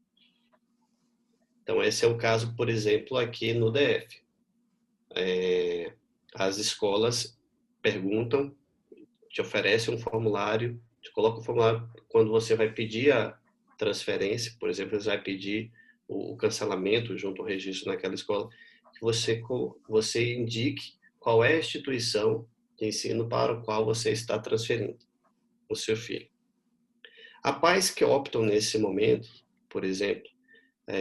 Então, esse é o caso, por exemplo, aqui no DF. As escolas perguntam, te oferecem um formulário, te colocam um formulário quando você vai pedir a transferência, por exemplo, você vai pedir o cancelamento junto ao registro naquela escola, que você indique qual é a instituição de ensino para o qual você está transferindo o seu filho. Há pais que optam nesse momento, por exemplo,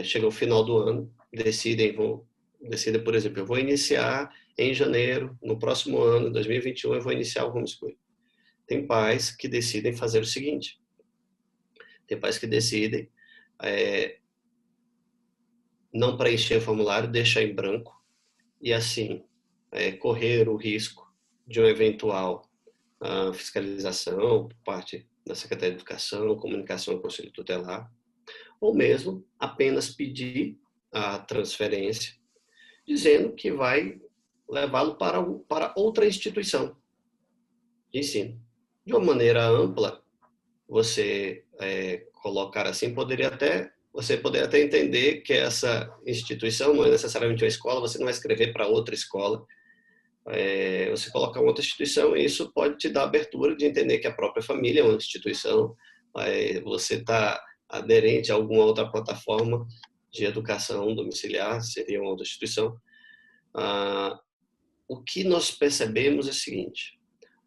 chega o final do ano, decidem, por exemplo, eu vou iniciar em janeiro, no próximo ano, 2021, eu vou iniciar o homeschooling. Tem pais que decidem fazer o seguinte, tem pais que decidem não preencher o formulário, deixar em branco e assim correr o risco de uma eventual fiscalização por parte da Secretaria de Educação, comunicação ao Conselho Tutelar, ou mesmo apenas pedir a transferência, dizendo que vai levá-lo para outra instituição de ensino. De uma maneira ampla, você colocar assim, você poderia até entender que essa instituição não é necessariamente uma escola, você não vai escrever para outra escola, você coloca outra instituição e isso pode te dar abertura de entender que a própria família é uma instituição, você está aderente a alguma outra plataforma de educação domiciliar, seria uma outra instituição. O que nós percebemos é o seguinte,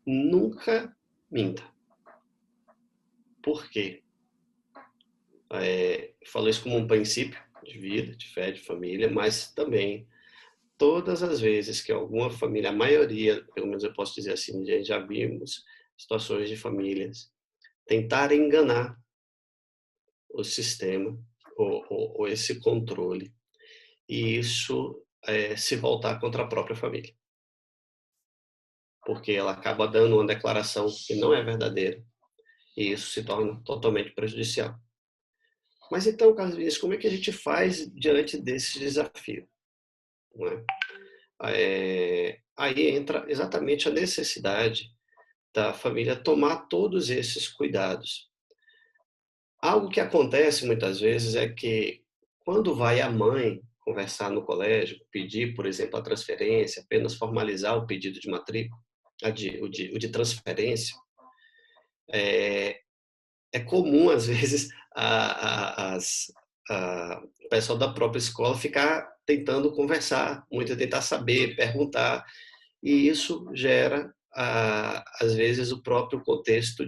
nunca minta. Por quê? Falo isso como um princípio de vida, de fé, de família, mas também todas as vezes que alguma família, a maioria, pelo menos eu posso dizer assim, já vimos situações de famílias tentar enganar o sistema ou esse controle e isso se voltar contra a própria família. Porque ela acaba dando uma declaração que não é verdadeira e isso se torna totalmente prejudicial. Mas então, Carlos Vinícius, como é que a gente faz diante desse desafio? Não é? Aí entra exatamente a necessidade da família tomar todos esses cuidados. Algo que acontece muitas vezes é que quando vai a mãe conversar no colégio, pedir, por exemplo, a transferência, apenas formalizar o pedido de matrícula, o de transferência, é comum, às vezes, o pessoal da própria escola ficar tentando conversar, muito tentar saber, perguntar, e isso gera, às vezes, o próprio contexto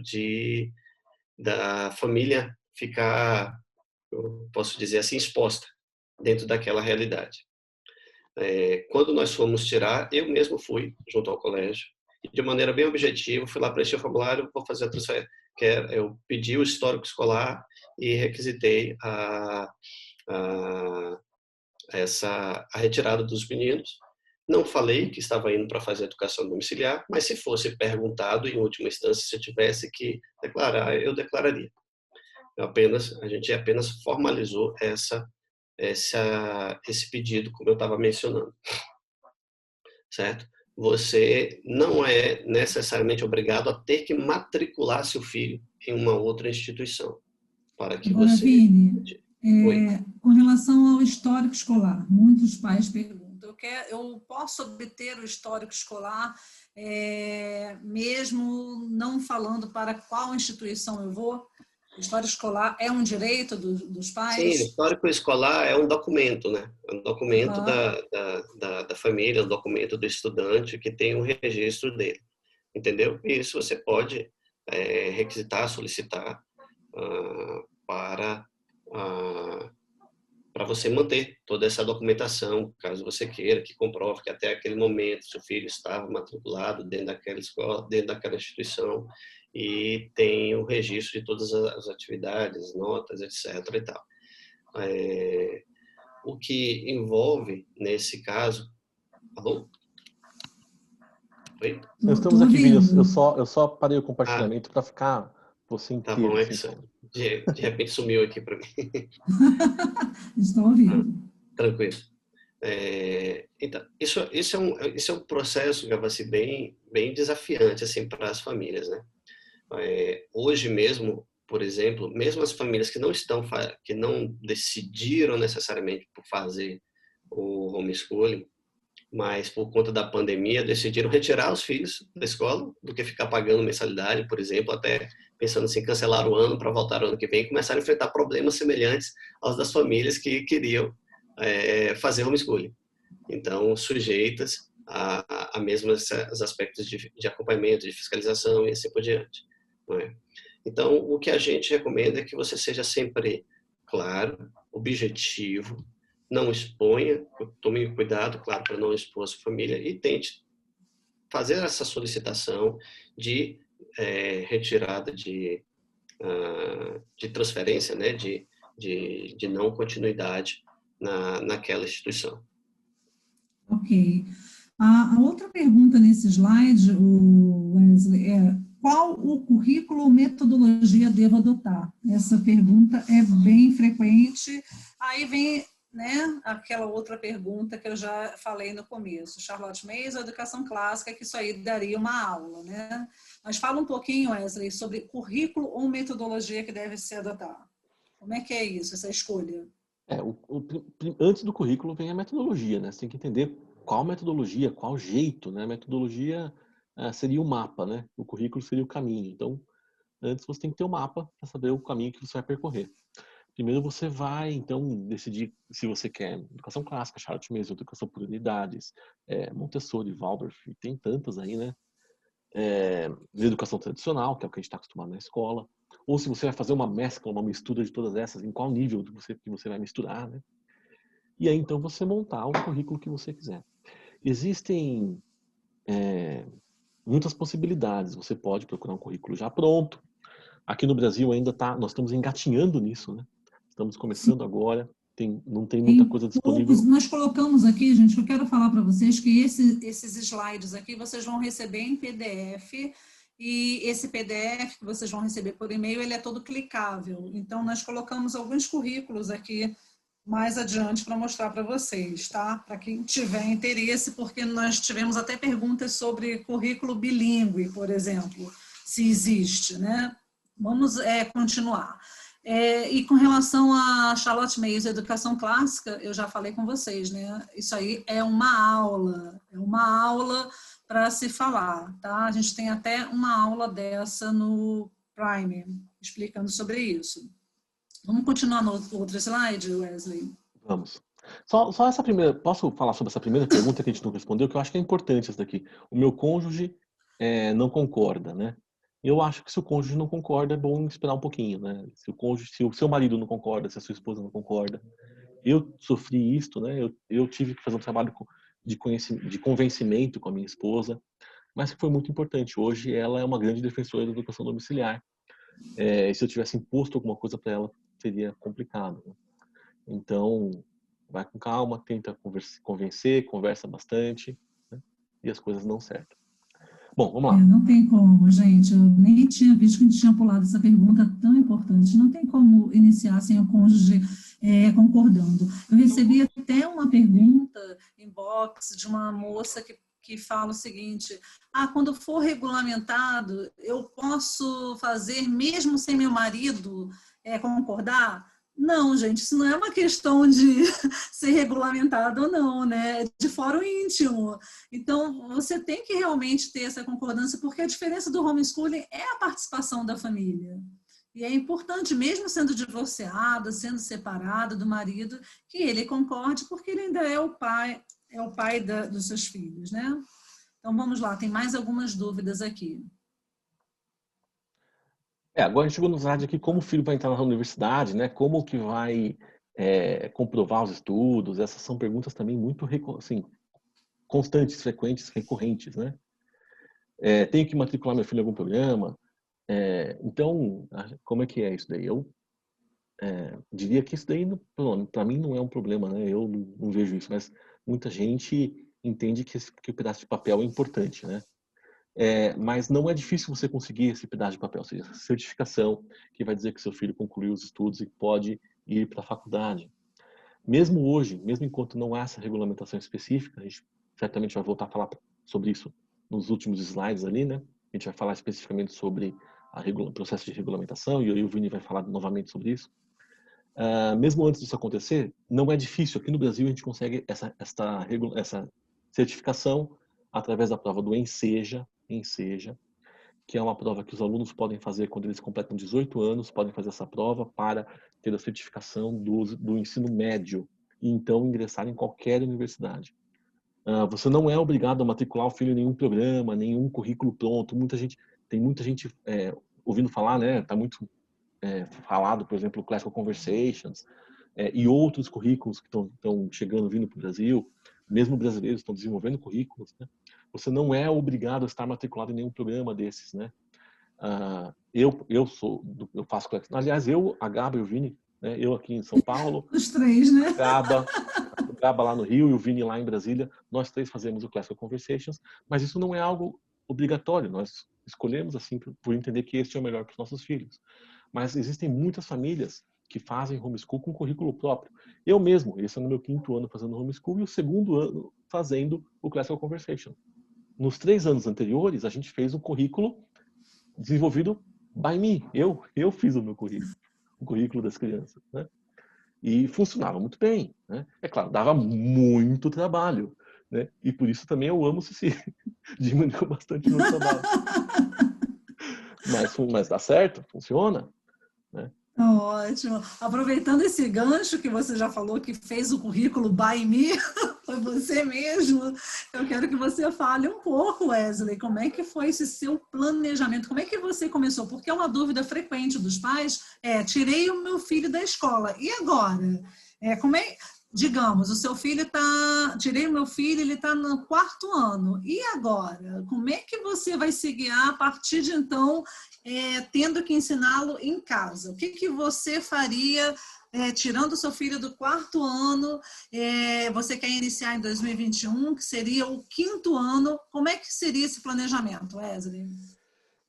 da família ficar, eu posso dizer assim, exposta dentro daquela realidade. Quando nós fomos tirar, eu mesmo fui junto ao colégio, e de maneira bem objetiva, fui lá preencher o formulário, vou fazer a transferência, eu pedi o histórico escolar e requisitei a retirada dos meninos. Não falei que estava indo para fazer educação domiciliar, mas se fosse perguntado, em última instância, se eu tivesse que declarar, eu declararia. A gente apenas formalizou esse pedido, como eu estava mencionando. Certo? Você não é necessariamente obrigado a ter que matricular seu filho em uma outra instituição. Para que Agora, você... Vini, com relação ao histórico escolar, muitos pais perguntam, eu posso obter o histórico escolar mesmo não falando para qual instituição eu vou? O histórico escolar é um direito dos pais? Sim, o histórico escolar é um documento, né? É um documento da família, um documento do estudante que tem um registro dele. entendeu? E isso você pode requisitar, solicitar para você manter toda essa documentação, caso você queira, que comprove que até aquele momento seu filho estava matriculado dentro daquela escola, dentro daquela instituição, e tem o registro de todas as atividades, notas, etc. e tal. O que envolve, nesse caso... Alô? Oi? Estamos aqui, Vinícius. Eu só parei o compartilhamento para ficar você inteiro. Tá bom, é que de repente sumiu aqui para mim. Estou ouvindo. Tranquilo. Então, isso é um processo, Gavassi, bem desafiante assim, para as famílias, né? Hoje mesmo, por exemplo, mesmo as famílias que não decidiram necessariamente por fazer o homeschooling, mas por conta da pandemia decidiram retirar os filhos da escola do que ficar pagando mensalidade, por exemplo, até pensando assim, cancelar o ano para voltar o ano que vem e começaram a enfrentar problemas semelhantes aos das famílias que queriam fazer homeschooling. Então, sujeitas a mesmos aspectos de acompanhamento, de fiscalização e assim por diante. Não é? Então, o que a gente recomenda é que você seja sempre claro, objetivo, não exponha, tome cuidado, claro, para não expor a sua família e tente fazer essa solicitação de retirada de transferência, né, de não continuidade naquela instituição. Ok. A outra pergunta nesse slide, Wesley, qual o currículo ou metodologia devo adotar? Essa pergunta é bem frequente. Aí vem, né, aquela outra pergunta que eu já falei no começo, Charlotte Mason, educação clássica, que isso aí daria uma aula, né? Mas fala um pouquinho, Wesley, sobre currículo ou metodologia que deve ser adotada. Como é que é isso, essa escolha? Antes do currículo vem a metodologia, né? Você tem que entender qual metodologia, qual jeito, né? A metodologia seria o mapa, né? O currículo seria o caminho. Então, antes você tem que ter o mapa para saber o caminho que você vai percorrer. Primeiro você vai, então, decidir se você quer educação clássica, Charlotte Mason, educação por unidades, Montessori, Waldorf, tem tantas aí, né? Educação tradicional, que é o que a gente está acostumado na escola. Ou se você vai fazer uma mescla, uma mistura de todas essas, em qual nível que você vai misturar, né? E aí, então, você montar o currículo que você quiser. Existem muitas possibilidades. Você pode procurar um currículo já pronto. Aqui no Brasil ainda nós estamos engatinhando nisso, né? Estamos começando agora, não tem muita coisa disponível. Nós colocamos aqui, gente, eu quero falar para vocês que esses slides aqui vocês vão receber em PDF, e esse PDF que vocês vão receber por e-mail, ele é todo clicável. Então, nós colocamos alguns currículos aqui mais adiante para mostrar para vocês, tá? Para quem tiver interesse, porque nós tivemos até perguntas sobre currículo bilíngue, por exemplo, se existe, né? Vamos continuar. E com relação a Charlotte Mason, educação clássica, eu já falei com vocês, né? Isso aí é uma aula para se falar, tá? A gente tem até uma aula dessa no Prime, explicando sobre isso. Vamos continuar no outro slide, Wesley? Vamos. Só essa primeira, posso falar sobre essa primeira pergunta que a gente não respondeu, que eu acho que é importante essa daqui. O meu cônjuge não concorda, né? Eu acho que se o cônjuge não concorda, é bom esperar um pouquinho, né? Se o seu marido não concorda, se a sua esposa não concorda. Eu sofri isto, né? Eu tive que fazer um trabalho de convencimento com a minha esposa, mas que foi muito importante. Hoje ela é uma grande defensora da educação domiciliar. E se eu tivesse imposto alguma coisa para ela, seria complicado, né? Então, vai com calma, tenta convencer, conversa bastante, né? E as coisas dão certo. Bom, vamos lá. Não tem como, gente. Eu nem tinha visto que a gente tinha pulado essa pergunta tão importante. Não tem como iniciar sem o cônjuge concordando. Eu recebi até uma pergunta inbox de uma moça que fala o seguinte: quando for regulamentado, eu posso fazer mesmo sem meu marido concordar? Não, gente, isso não é uma questão de ser regulamentado ou não, né? É de fórum íntimo. Então, você tem que realmente ter essa concordância, porque a diferença do homeschooling é a participação da família. E é importante, mesmo sendo divorciado, sendo separado do marido, que ele concorde, porque ele ainda é o pai dos seus filhos, né? Então, vamos lá, tem mais algumas dúvidas aqui. Agora a gente chegou no slide aqui, como o filho vai entrar na universidade, né? Como que vai comprovar os estudos? Essas são perguntas também muito assim, constantes, frequentes, recorrentes, né? Tenho que matricular meu filho em algum programa? Então, como é que é isso daí? Eu diria que isso daí, para mim, não é um problema, né? Eu não vejo isso, mas muita gente entende que o pedaço de papel é importante, né? Mas não é difícil você conseguir esse pedaço de papel, ou seja, essa certificação que vai dizer que seu filho concluiu os estudos e pode ir para a faculdade. Mesmo hoje, mesmo enquanto não há essa regulamentação específica, a gente certamente vai voltar a falar sobre isso nos últimos slides ali, né? A gente vai falar especificamente sobre o processo de regulamentação e o Vini vai falar novamente sobre isso. Mesmo antes disso acontecer, não é difícil. Aqui no Brasil a gente consegue essa certificação através da prova do ENSEJA, que é uma prova que os alunos podem fazer quando eles completam 18 anos, podem fazer essa prova para ter a certificação do ensino médio e então ingressar em qualquer universidade. Você não é obrigado a matricular o filho em nenhum programa, nenhum currículo pronto. Tem muita gente ouvindo falar, né? Está muito falado, por exemplo, o Classical Conversations e outros currículos que estão chegando, vindo para o Brasil. Mesmo brasileiros estão desenvolvendo currículos, né? Você não é obrigado a estar matriculado em nenhum programa desses, né? Eu faço Classical. Aliás, a Gaba e o Vini, né? Eu aqui em São Paulo. Os três, né? O Gaba lá no Rio e o Vini lá em Brasília. Nós três fazemos o Classical Conversations, mas isso não é algo obrigatório. Nós escolhemos assim por entender que este é o melhor para os nossos filhos. Mas existem muitas famílias que fazem homeschool com currículo próprio. Eu mesmo, esse é no meu 5º ano fazendo homeschool e o 2º ano fazendo o Classical Conversation. Nos 3 anos anteriores, a gente fez um currículo desenvolvido by me. Eu fiz o meu currículo, o currículo das crianças, né? E funcionava muito bem, né? É claro, dava muito trabalho, né? E por isso também eu amo se diminuiu bastante o meu trabalho. Mas dá certo, funciona, né? Ótimo. Aproveitando esse gancho que você já falou que fez o currículo by me, foi você mesmo, eu quero que você fale um pouco, Wesley, como é que foi esse seu planejamento, como é que você começou? Porque é uma dúvida frequente dos pais, tirei o meu filho da escola, e agora? Digamos, o seu filho tirei o meu filho, ele está no 4º ano, e agora? Como é que você vai se guiar a partir de então, tendo que ensiná-lo em casa? O que você faria, tirando o seu filho do 4º ano, você quer iniciar em 2021, que seria o 5º ano, como é que seria esse planejamento, Wesley?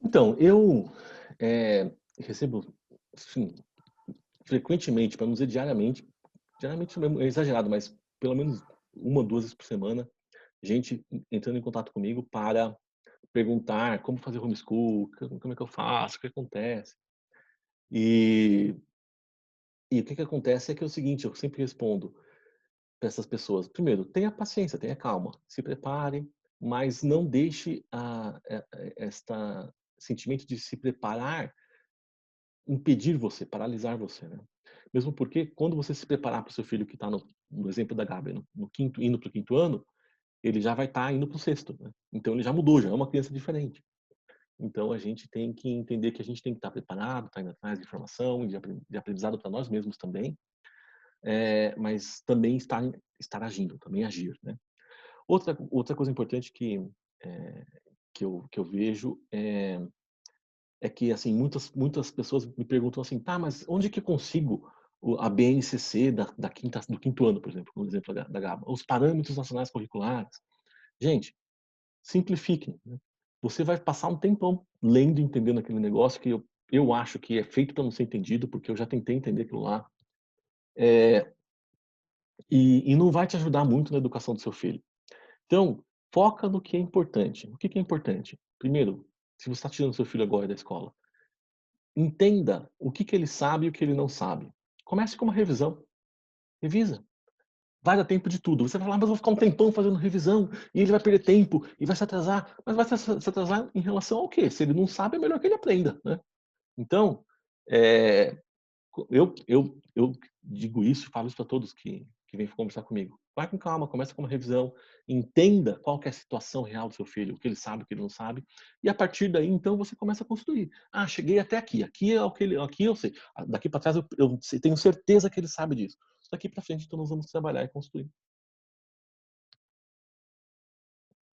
Então, eu recebo, assim, frequentemente, para não dizer diariamente é exagerado, mas pelo menos 1 ou 2 vezes por semana, gente entrando em contato comigo para perguntar como fazer homeschool, como é que eu faço, o que acontece. E o que acontece é que é o seguinte, eu sempre respondo para essas pessoas. Primeiro, tenha paciência, tenha calma, se prepare, mas não deixe este sentimento de se preparar impedir você, paralisar você, né? Mesmo porque quando você se preparar para o seu filho que está no exemplo da Gabi, indo para o 5º ano, ele já vai estar indo para o 6º, né? Então ele já mudou, já é uma criança diferente. Então a gente tem que entender que a gente tem que estar preparado, estar indo atrás de informação, de aprendizado para nós mesmos também, mas também estar agindo, também agir, né? Outra coisa importante que eu vejo é que assim muitas pessoas me perguntam assim, tá, mas onde que eu consigo a BNCC do 5º ano, por exemplo, no exemplo da GABA, os parâmetros nacionais curriculares? Gente, simplifiquem, né? Você vai passar um tempão lendo e entendendo aquele negócio que eu acho que é feito para não ser entendido, porque eu já tentei entender aquilo lá, e não vai te ajudar muito na educação do seu filho. Então, foca no que é importante. O que é importante? Primeiro, se você está tirando seu filho agora da escola, entenda o que ele sabe e o que ele não sabe. Comece com uma revisão. Revisa. Vai dar tempo de tudo. Você vai falar, mas eu vou ficar um tempão fazendo revisão e ele vai perder tempo e vai se atrasar. Mas vai se atrasar em relação ao quê? Se ele não sabe, é melhor que ele aprenda, né? Então, eu digo isso e falo isso para todos que vêm conversar comigo. Vai com calma, começa com uma revisão, entenda qual que é a situação real do seu filho, o que ele sabe, o que ele não sabe, e a partir daí, então, você começa a construir. Ah, cheguei até aqui, aqui é o que ele, aqui eu sei, daqui para trás eu tenho certeza que ele sabe disso. Daqui para frente, então, nós vamos trabalhar e construir.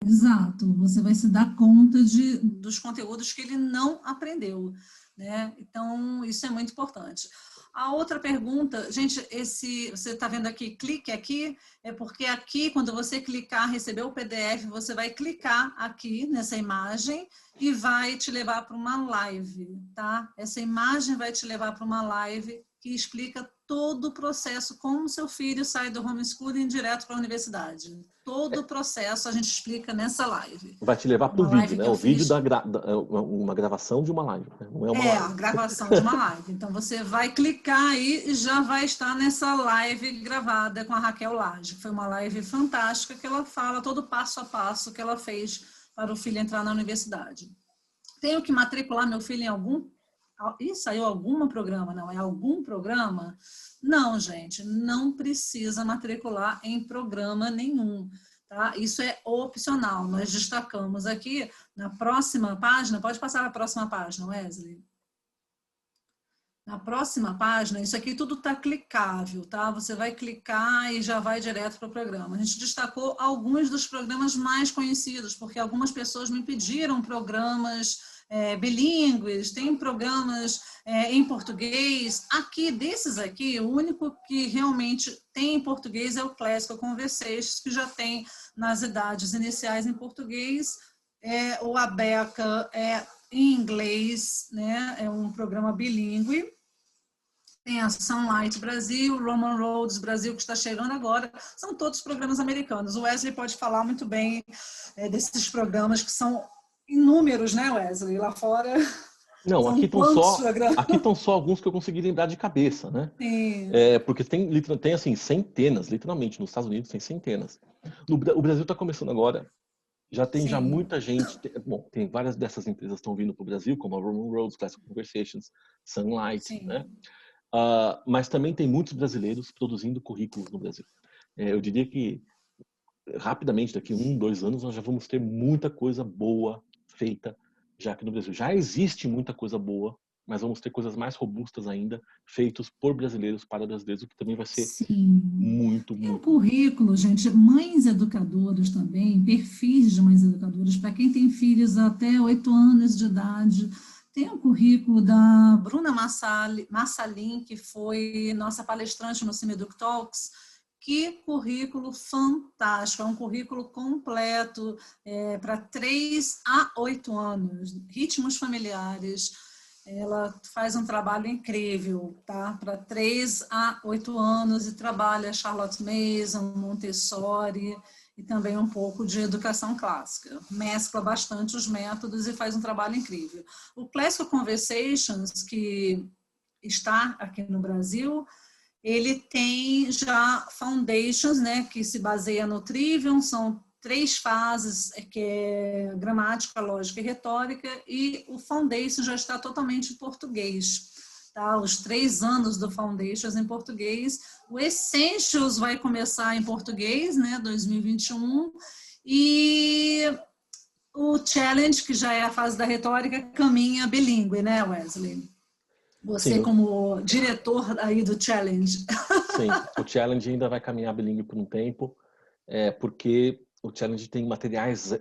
Exato, você vai se dar conta dos conteúdos que ele não aprendeu, né? Então, isso é muito importante. A outra pergunta, gente, você está vendo aqui, clique aqui, é porque aqui, quando você clicar, receber o PDF, você vai clicar aqui nessa imagem e vai te levar para uma live, tá? Essa imagem vai te levar para uma live que explica todo o processo, como seu filho sai do homeschooling direto para a universidade. Todo o processo a gente explica nessa live. Vai te levar para o vídeo, né? O vídeo uma gravação de uma live. Né? Não é uma live. A gravação de uma live. Então, você vai clicar aí e já vai estar nessa live gravada com a Raquel Lage. Foi uma live fantástica que ela fala todo passo a passo que ela fez para o filho entrar na universidade. Tenho que matricular meu filho em algum... Ih, saiu algum programa? Não, é algum programa? Não, gente, não precisa matricular em programa nenhum, tá? Isso é opcional. Nós destacamos aqui na próxima página, pode passar a próxima página, Wesley. Na próxima página, isso aqui tudo está clicável, tá? Você vai clicar e já vai direto para o programa. A gente destacou alguns dos programas mais conhecidos, porque algumas pessoas me pediram programas bilíngues, tem programas em português. Aqui, desses aqui, o único que realmente tem em português é o Classical Conversations, que já tem nas idades iniciais em português. O ABECA em inglês, né? É um programa bilíngue. Tem a Sunlight Brasil, Roman Roads Brasil, que está chegando agora. São todos programas americanos. O Wesley pode falar muito bem desses programas que são inúmeros, né, Wesley? Lá fora. Não, aqui estão só alguns que eu consegui lembrar de cabeça, né? Sim. Porque tem assim, centenas, literalmente, nos Estados Unidos tem centenas. O Brasil está começando agora. Já tem já muita gente. Tem várias dessas empresas que estão vindo para o Brasil, como a Roman Roads, Classical Conversations, Sunlight, né? Mas também tem muitos brasileiros produzindo currículos no Brasil. Eu diria que rapidamente, daqui 1, 2 anos, nós já vamos ter muita coisa boa feita já aqui no Brasil. Já existe muita coisa boa, mas vamos ter coisas mais robustas ainda, feitos por brasileiros, para brasileiros, o que também vai ser muito. Tem um currículo, gente, mães educadoras também, perfis de mães educadoras, para quem tem filhos até 8 anos de idade. Tem um currículo da Bruna Massalin, que foi nossa palestrante no Cimeduc Talks. Que currículo fantástico, é um currículo completo para 3 a 8 anos, ritmos familiares. Ela faz um trabalho incrível, tá? Para 3 a 8 anos e trabalha Charlotte Mason, Montessori e também um pouco de educação clássica. Mescla bastante os métodos e faz um trabalho incrível. O Classical Conversations, que está aqui no Brasil, ele tem já foundations, né, que se baseia no Trivium, são 3 fases, que é gramática, lógica e retórica, e o Foundation já está totalmente em português, tá? Os 3 anos do Foundations em português, o Essentials vai começar em português, né, 2021, e o Challenge, que já é a fase da retórica, caminha bilíngue, né, Wesley? Você como diretor aí do Challenge. Sim, o Challenge ainda vai caminhar bilíngue por um tempo, porque o Challenge tem materiais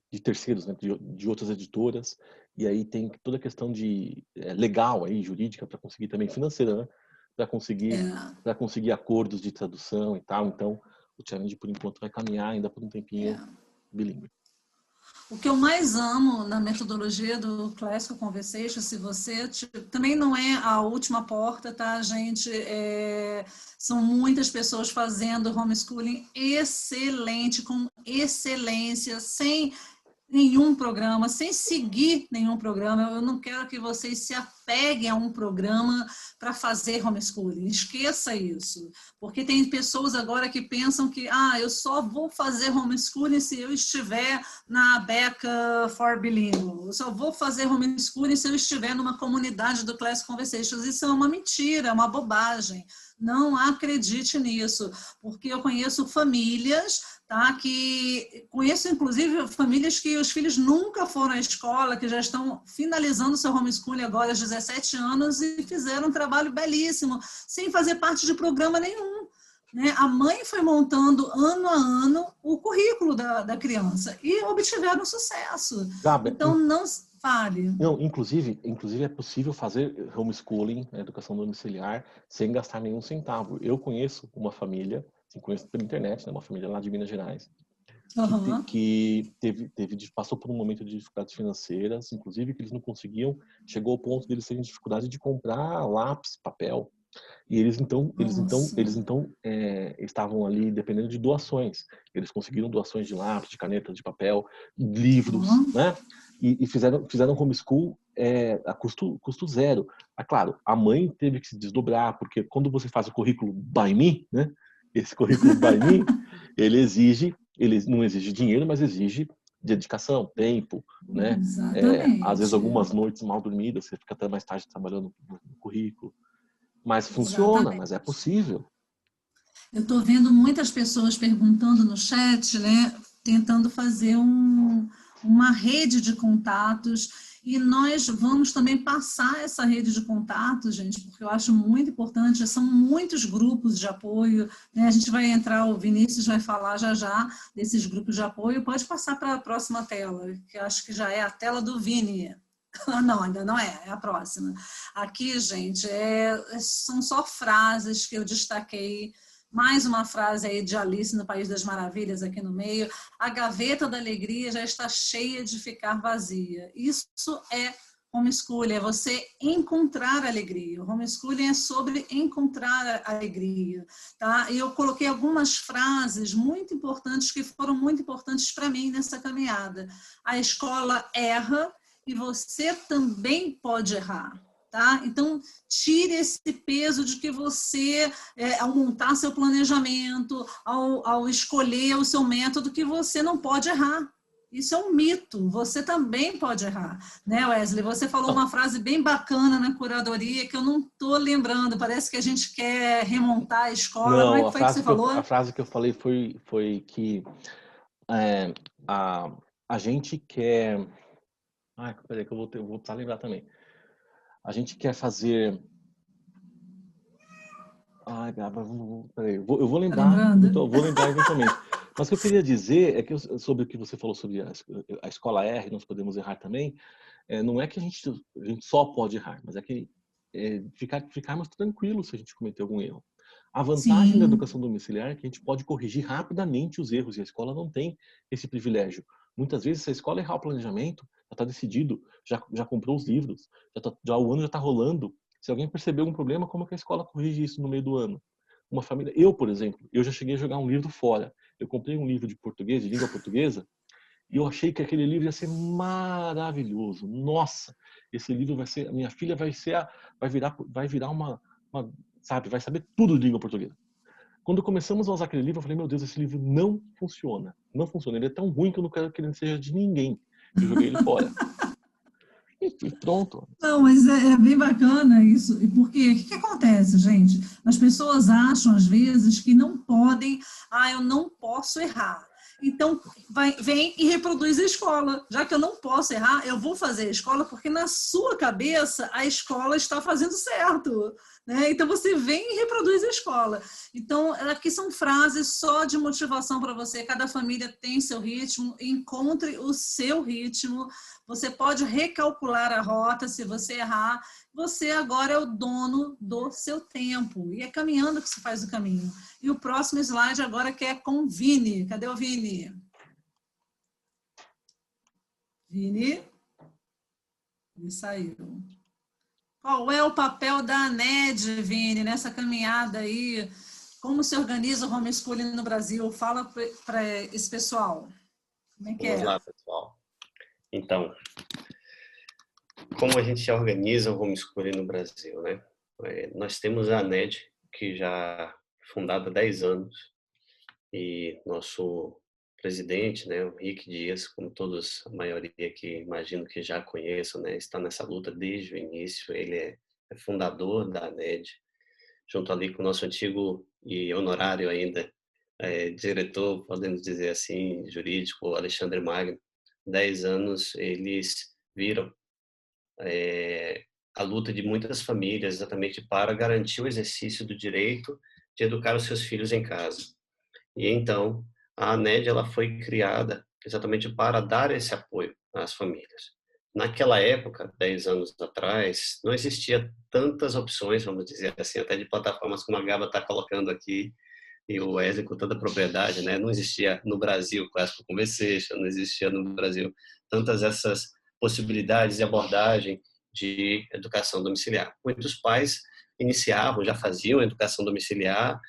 de terceiros, né, de outras editoras, e aí tem toda a questão de legal, aí, jurídica, para conseguir também financeira, né, para conseguir acordos de tradução e tal. Então, o Challenge, por enquanto, vai caminhar ainda por um tempinho bilíngue. O que eu mais amo na metodologia do Classical Conversation, se você... Também não é a última porta, tá, gente? São muitas pessoas fazendo homeschooling excelente, com excelência, sem nenhum programa, sem seguir nenhum programa. Eu não quero que vocês se apeguem a um programa para fazer homeschooling. Esqueça isso. Porque tem pessoas agora que pensam que eu só vou fazer homeschooling se eu estiver na Beca for Bilingual. Eu só vou fazer homeschooling se eu estiver numa comunidade do Classical Conversations. Isso é uma mentira, é uma bobagem. Não acredite nisso, porque eu conheço famílias, tá, conheço inclusive famílias que os filhos nunca foram à escola, que já estão finalizando seu homeschooling agora aos 17 anos e fizeram um trabalho belíssimo, sem fazer parte de programa nenhum. Né? A mãe foi montando ano a ano o currículo da criança e obtiveram sucesso. Então, não fale. Não, inclusive é possível fazer homeschooling, educação domiciliar, sem gastar nenhum centavo. Eu conheço uma família, conheço pela internet, né, uma família lá de Minas Gerais, que passou por um momento de dificuldades financeiras, inclusive que eles não conseguiam, chegou ao ponto de eles terem dificuldade de comprar lápis, papel. E eles estavam ali dependendo de doações. Eles conseguiram doações de lápis, de caneta, de papel, livros, né? E fizeram homeschool a custo zero. Claro, a mãe teve que se desdobrar, porque quando você faz o currículo by me, né? Esse currículo by me, ele não exige dinheiro, mas exige dedicação, tempo, né? Às vezes algumas noites mal dormidas, você fica até mais tarde trabalhando no currículo. Mas funciona, exatamente. Mas é possível. Eu estou vendo muitas pessoas perguntando no chat, né, tentando fazer uma rede de contatos, e nós vamos também passar essa rede de contatos, gente, porque eu acho muito importante, são muitos grupos de apoio, né, a gente vai entrar, o Vinícius vai falar já desses grupos de apoio, pode passar para a próxima tela, que eu acho que já é a tela do Vini. Não, ainda não é a próxima. Aqui, gente, são só frases que eu destaquei. Mais uma frase aí de Alice no País das Maravilhas aqui no meio. A gaveta da alegria já está cheia de ficar vazia. Isso é homeschooling, é você encontrar alegria. O homeschooling é sobre encontrar a alegria. Tá? E eu coloquei algumas frases muito importantes que foram muito importantes para mim nessa caminhada. A escola erra, e você também pode errar, tá? Então, tire esse peso de que você, ao montar seu planejamento, ao escolher o seu método, que você não pode errar. Isso é um mito, você também pode errar. Né, Wesley? Você falou uma frase bem bacana na curadoria que eu não estou lembrando, parece que a gente quer remontar a escola. Não, como é que foi que você falou? A frase que eu falei foi que a gente quer... peraí que eu vou precisar lembrar também. A gente quer fazer... peraí, eu vou lembrar. Vou lembrar eventualmente. Mas o que eu queria dizer é que sobre o que você falou sobre a escola R, nós podemos errar também, não é que a gente só pode errar, mas é que ficarmos tranquilos se a gente cometer algum erro. A vantagem da educação domiciliar é que a gente pode corrigir rapidamente os erros, e a escola não tem esse privilégio. Muitas vezes, se a escola errar o planejamento, já está decidido, já comprou os livros, o ano já está rolando. Se alguém perceber um problema, como que a escola corrige isso no meio do ano? Uma família, por exemplo, eu já cheguei a jogar um livro fora. Eu comprei um livro de português, de língua portuguesa, e eu achei que aquele livro ia ser maravilhoso. Nossa, esse livro vai ser, a minha filha vai virar uma sabe, vai saber tudo de língua portuguesa. Quando começamos a usar aquele livro, eu falei, meu Deus, esse livro não funciona. Não funciona. Ele é tão ruim que eu não quero que ele seja de ninguém. Eu joguei ele fora. E pronto. Não, mas é bem bacana isso. E porque o que acontece, gente? As pessoas acham, às vezes, que não podem... eu não posso errar. Então, vem e reproduz a escola. Já que eu não posso errar, eu vou fazer a escola, porque na sua cabeça a escola está fazendo certo. Né? Então, você vem e reproduz a escola. Então, aqui são frases só de motivação para você. Cada família tem seu ritmo, encontre o seu ritmo. Você pode recalcular a rota se você errar. Você agora é o dono do seu tempo. E é caminhando que se faz o caminho. E o próximo slide agora que é com o Vini. Cadê o Vini? Vini? Ele saiu. Qual é o papel da ANED, Vini, nessa caminhada aí? Como se organiza o homeschooling no Brasil? Fala para esse pessoal. Como é que Vamos lá, pessoal. Então, como a gente organiza o homeschooling no Brasil, né? Nós temos a ANED, que já é fundada há 10 anos, e nosso presidente, né, o Rick Dias, como todos, a maioria que imagino que já conheçam, né, está nessa luta desde o início. Ele é fundador da ANED, junto ali com o nosso antigo e honorário ainda diretor, podemos dizer assim, jurídico, Alexandre Magno. 10 anos eles viram a luta de muitas famílias exatamente para garantir o exercício do direito de educar os seus filhos em casa. E então a ANED ela foi criada exatamente para dar esse apoio às famílias. Naquela época, 10 anos atrás, não existia tantas opções, vamos dizer assim, até de plataformas como a Gaba está colocando aqui, e o Wesley com tanta propriedade, né? Não existia no Brasil Classical Conversation, não existia no Brasil tantas essas possibilidades de abordagem de educação domiciliar. Muitos pais iniciavam, já faziam educação domiciliar,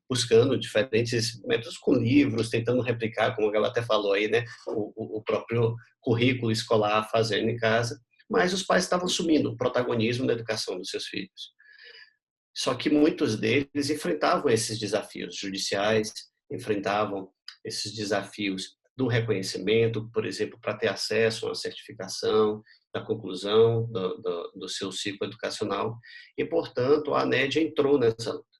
buscando diferentes métodos com livros, tentando replicar, como ela até falou aí, né, o próprio currículo escolar fazendo em casa, mas os pais estavam assumindo o protagonismo na educação dos seus filhos. Só que muitos deles enfrentavam esses desafios judiciais, enfrentavam esses desafios do reconhecimento, por exemplo, para ter acesso a uma certificação, da conclusão do seu ciclo educacional, e, portanto, a ANED entrou nessa luta.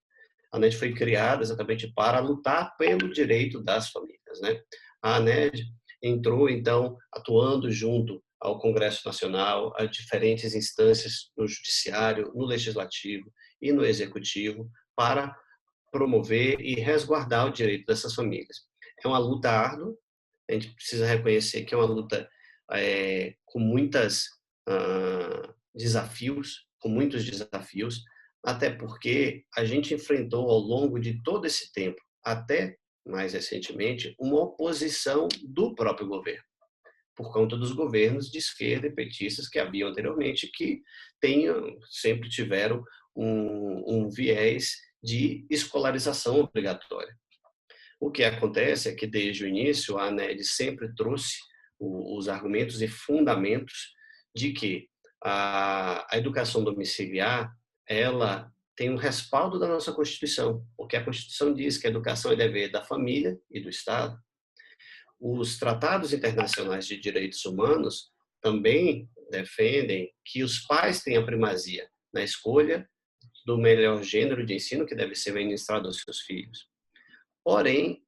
A ANED foi criada exatamente para lutar pelo direito das famílias, né? A ANED entrou, então, atuando junto ao Congresso Nacional, a diferentes instâncias no Judiciário, no Legislativo e no Executivo, para promover e resguardar o direito dessas famílias. É uma luta árdua, a gente precisa reconhecer que é uma luta com muitos desafios, até porque a gente enfrentou ao longo de todo esse tempo, até mais recentemente, uma oposição do próprio governo, por conta dos governos de esquerda e petistas que haviam anteriormente, que sempre tiveram um viés de escolarização obrigatória. O que acontece é que, desde o início, a ANED sempre trouxe os argumentos e fundamentos de que a educação domiciliar ela tem um respaldo da nossa Constituição, porque a Constituição diz que a educação é dever da família e do Estado. Os tratados internacionais de direitos humanos também defendem que os pais têm a primazia na escolha do melhor gênero de ensino que deve ser ministrado aos seus filhos. Porém,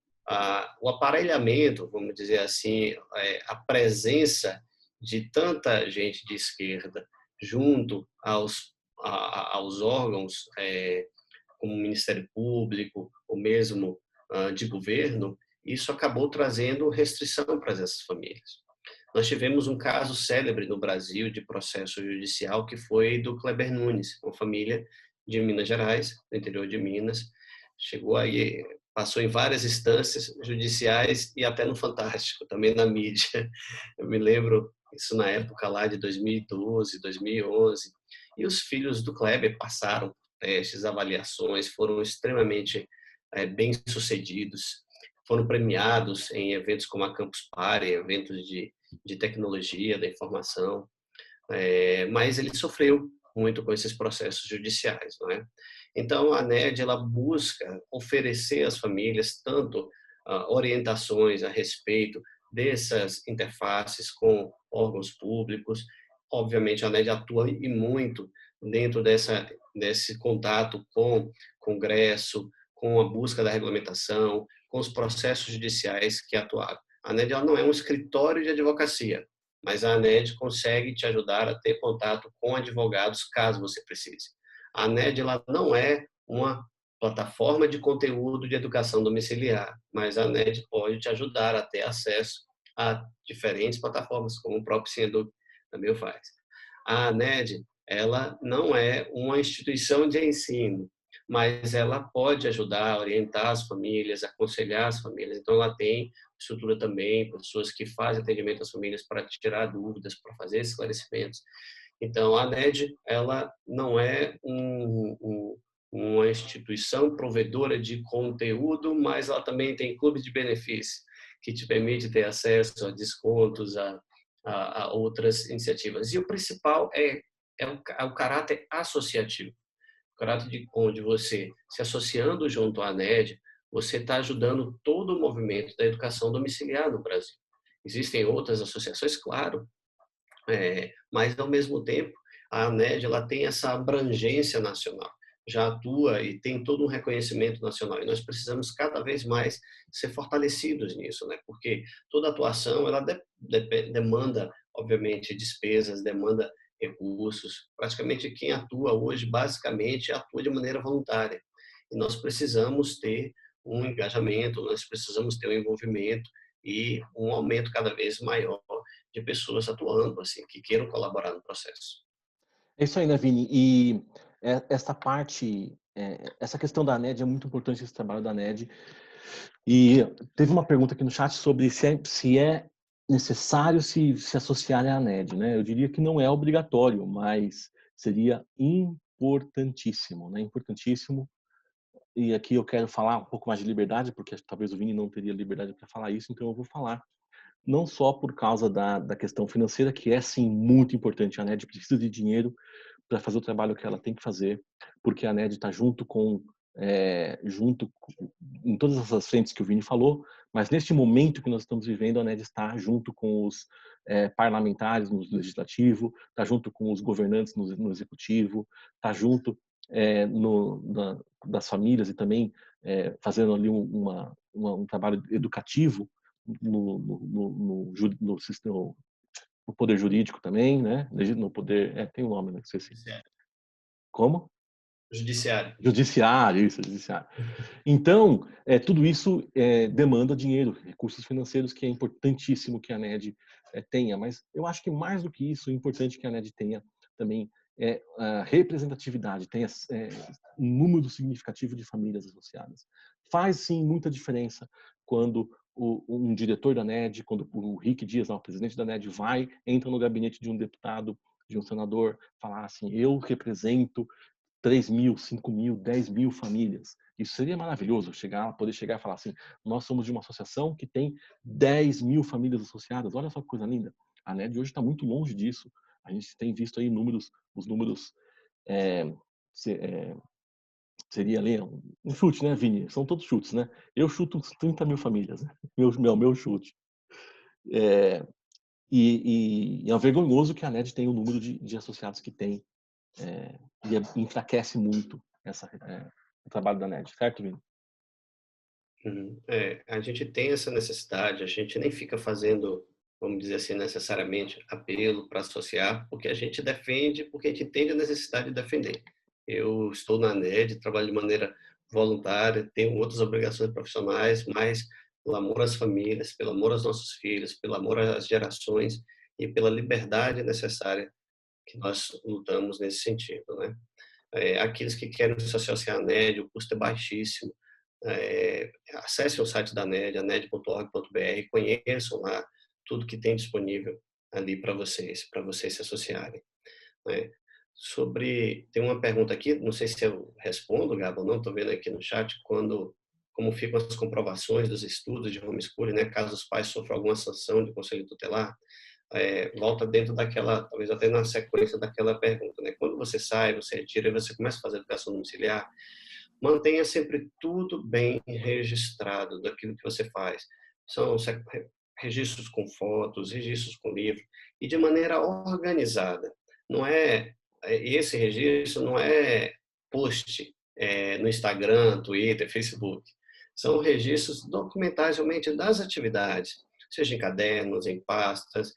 o aparelhamento, vamos dizer assim, a presença de tanta gente de esquerda junto aos órgãos, como o Ministério Público, ou mesmo de governo, isso acabou trazendo restrição para essas famílias. Nós tivemos um caso célebre no Brasil de processo judicial que foi do Kleber Nunes, uma família de Minas Gerais, do interior de Minas, chegou aí, passou em várias instâncias judiciais e até no Fantástico, também na mídia. Eu me lembro isso na época lá de 2012, 2011, e os filhos do Kleber passaram por testes, avaliações, foram extremamente bem-sucedidos, foram premiados em eventos como a Campus Party, eventos de tecnologia, da informação, mas ele sofreu muito com esses processos judiciais, não é? Então, a ANED ela busca oferecer às famílias tanto orientações a respeito dessas interfaces com órgãos públicos. Obviamente, a ANED atua e muito dentro desse contato com o Congresso, com a busca da regulamentação, com os processos judiciais que atuaram. A ANED ela não é um escritório de advocacia, mas a ANED consegue te ajudar a ter contato com advogados caso você precise. A ANED ela não é uma plataforma de conteúdo de educação domiciliar, mas a ANED pode te ajudar a ter acesso a diferentes plataformas, como o próprio Cineduc também faz. A ANED ela não é uma instituição de ensino, mas ela pode ajudar a orientar as famílias, aconselhar as famílias. Então, ela tem estrutura também, pessoas que fazem atendimento às famílias para tirar dúvidas, para fazer esclarecimentos. Então, a ANED, ela não é uma instituição provedora de conteúdo, mas ela também tem clubes de benefício, que te permite ter acesso a descontos, a outras iniciativas. E o principal é o caráter associativo. O caráter de onde você, se associando junto à ANED, você está ajudando todo o movimento da educação domiciliar no Brasil. Existem outras associações, claro, mas, ao mesmo tempo, a ANED ela tem essa abrangência nacional. já atua e tem todo um reconhecimento nacional. E nós precisamos cada vez mais ser fortalecidos nisso, né? Porque toda atuação ela demanda, obviamente, despesas, demanda recursos. Praticamente quem atua hoje, basicamente, atua de maneira voluntária. E nós precisamos ter um engajamento, nós precisamos ter um envolvimento e um aumento cada vez maior de pessoas atuando, assim, que queiram colaborar no processo. É isso aí, né, Vini? E essa parte, essa questão da NED é muito importante, esse trabalho da NED. E teve uma pergunta aqui no chat sobre se é necessário se associar à NED, né? Eu diria que não é obrigatório, mas seria importantíssimo, né? Importantíssimo. E aqui eu quero falar um pouco mais de liberdade, porque talvez o Vini não teria liberdade para falar isso, então eu vou falar. Não só por causa da questão financeira, que é sim muito importante, a NED precisa de dinheiro para fazer o trabalho que ela tem que fazer, porque a NED está junto em todas essas frentes que o Vini falou, mas neste momento que nós estamos vivendo, a NED está junto com os parlamentares no legislativo, está junto com os governantes no executivo, está junto das famílias e também fazendo ali um trabalho educativo no poder jurídico também, né? No poder, tem um nome, né? Que esqueci. Como? Judiciário. Judiciário, isso, judiciário. Então, tudo isso demanda dinheiro, recursos financeiros, que é importantíssimo que a NED tenha. Mas eu acho que mais do que isso, é importante que a NED tenha também a representatividade, tenha um número significativo de famílias associadas. Faz, sim, muita diferença quando um diretor da NED, quando o Rick Dias, o presidente da NED, entra no gabinete de um deputado, de um senador, falar assim, eu represento 3.000, 5.000, 10.000 famílias. Isso seria maravilhoso, poder chegar e falar assim, nós somos de uma associação que tem 10.000 famílias associadas. Olha só que coisa linda. A NED hoje está muito longe disso. A gente tem visto aí os números seria ali um chute, né, Vini? São todos chutes, né? Eu chuto 30.000 famílias, né? Meu chute. E é vergonhoso que a NED tem o número de associados que tem. E enfraquece muito o trabalho da NED, certo, Vini? A gente tem essa necessidade, a gente nem fica fazendo, vamos dizer assim, necessariamente apelo para associar, porque a gente defende, porque a gente entende a necessidade de defender. Eu estou na NED, trabalho de maneira voluntária, tenho outras obrigações profissionais, mas pelo amor às famílias, pelo amor aos nossos filhos, pelo amor às gerações e pela liberdade necessária que nós lutamos nesse sentido, né? Aqueles que querem se associar à NED, o custo é baixíssimo. Acessem o site da NED, aned.org.br, conheçam lá tudo que tem disponível ali para vocês se associarem, né? Tem uma pergunta aqui, não sei se eu respondo, Gabo, ou não, estou vendo aqui no chat, como ficam as comprovações dos estudos de homeschooling, né, caso os pais sofram alguma sanção de conselho tutelar. Volta dentro daquela, talvez até na sequência daquela pergunta, né? Quando você sai, você retira e você começa a fazer educação domiciliar, mantenha sempre tudo bem registrado daquilo que você faz. São registros com fotos, registros com livro, e de maneira organizada. Esse registro não é post no Instagram, Twitter, Facebook. São registros documentais realmente das atividades, seja em cadernos, em pastas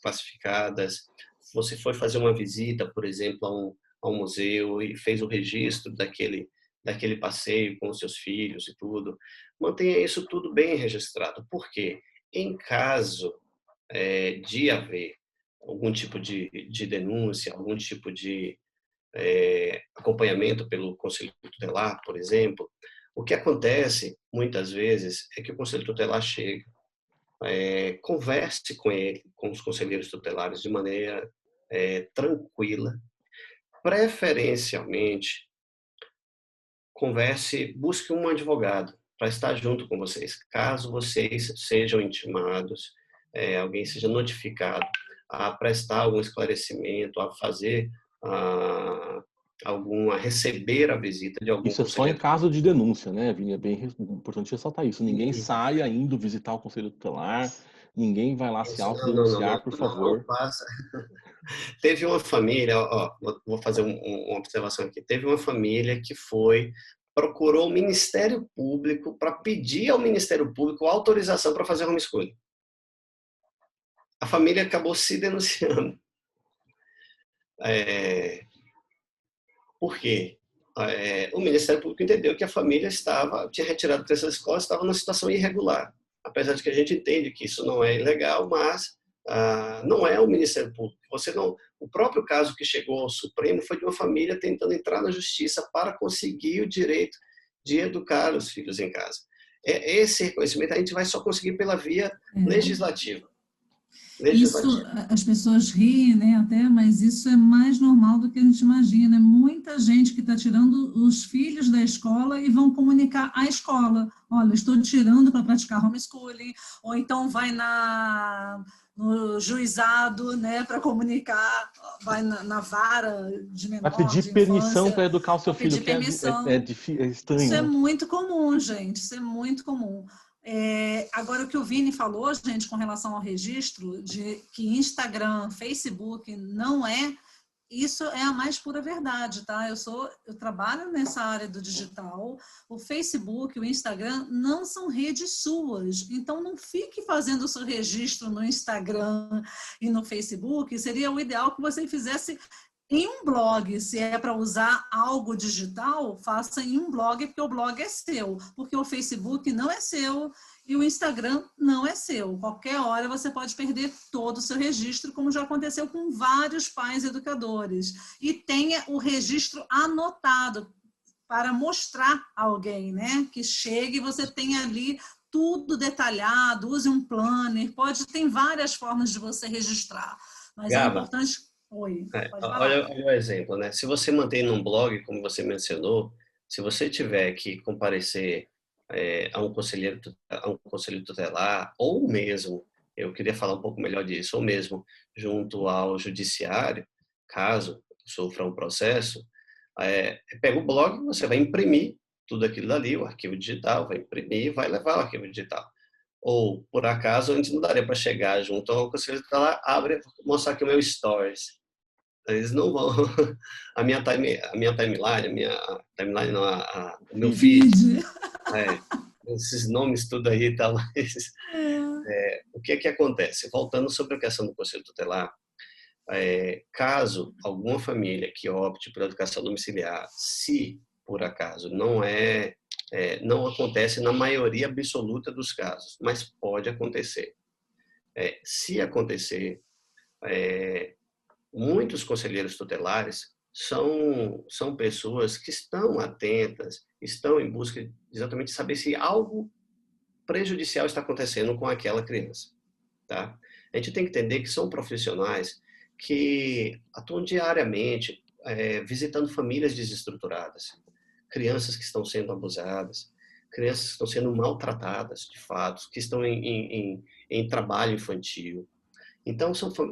classificadas. Você foi fazer uma visita, por exemplo, a um museu e fez o registro daquele passeio com os seus filhos e tudo. Mantenha isso tudo bem registrado. Por quê? Em caso de haver algum tipo de denúncia, algum tipo de acompanhamento pelo Conselho Tutelar, por exemplo, o que acontece muitas vezes é que o Conselho Tutelar chega, converse com os conselheiros tutelares de maneira tranquila, preferencialmente busque um advogado para estar junto com vocês. Caso vocês sejam intimados, alguém seja notificado a prestar algum esclarecimento, a fazer a receber a visita de algum Isso é só em caso de denúncia, né, Vini? É bem importante ressaltar isso. Ninguém saia indo visitar o Conselho Tutelar, ninguém vai lá se autodenunciar, por favor. Teve uma família, ó, vou fazer uma observação aqui. Teve uma família que procurou o Ministério Público para pedir ao Ministério Público autorização para fazer homeschooling. A família acabou se denunciando. Por quê? O Ministério Público entendeu que a família tinha retirado dessas escolas, estava numa situação irregular. Apesar de que a gente entende que isso não é ilegal, mas não é o Ministério Público. O próprio caso que chegou ao Supremo foi de uma família tentando entrar na justiça para conseguir o direito de educar os filhos em casa. Esse reconhecimento a gente vai só conseguir pela via legislativa. Isso, as pessoas riem, né, até, mas isso é mais normal do que a gente imagina. É muita gente que está tirando os filhos da escola e vão comunicar à escola. Olha, estou tirando para praticar homeschooling, ou então vai no juizado, né, para comunicar, vai na vara de menor, vai pedir permissão para educar o seu filho, que é estranho. Isso é muito comum, gente, isso é muito comum. Agora, o que o Vini falou, gente, com relação ao registro, de que Instagram, Facebook não isso é a mais pura verdade, tá? Eu trabalho nessa área do digital, o Facebook, o Instagram não são redes suas, então não fique fazendo o seu registro no Instagram e no Facebook, seria o ideal que você fizesse em um blog. Se é para usar algo digital, faça em um blog, porque o blog é seu, porque o Facebook não é seu e o Instagram não é seu. Qualquer hora você pode perder todo o seu registro, como já aconteceu com vários pais educadores. E tenha o registro anotado para mostrar a alguém, né? Que chegue e você tenha ali tudo detalhado, use um planner, tem várias formas de você registrar. Mas Gaba, é importante... Oi, olha o exemplo, né? Se você mantém num blog, como você mencionou, se você tiver que comparecer a um conselheiro tutelar, ou mesmo, eu queria falar um pouco melhor disso, ou mesmo junto ao judiciário, caso sofra um processo, pega o blog, você vai imprimir tudo aquilo dali, o arquivo digital, vai imprimir e vai levar o arquivo digital. Ou, por acaso, antes não daria para chegar junto ao conselheiro tutelar, abre, mostrar aqui o meu stories. Eles não vão. A minha timeline, o meu feed, esses nomes tudo aí e tal. Mas, o que é que acontece? Voltando sobre a questão do conselho tutelar, caso alguma família que opte por educação domiciliar, se por acaso não acontece na maioria absoluta dos casos, mas pode acontecer. Se acontecer, muitos conselheiros tutelares são pessoas que estão atentas, estão em busca de exatamente saber se algo prejudicial está acontecendo com aquela criança. Tá? A gente tem que entender que são profissionais que atuam diariamente visitando famílias desestruturadas, crianças que estão sendo abusadas, crianças que estão sendo maltratadas, de fato, que estão em trabalho infantil. Então,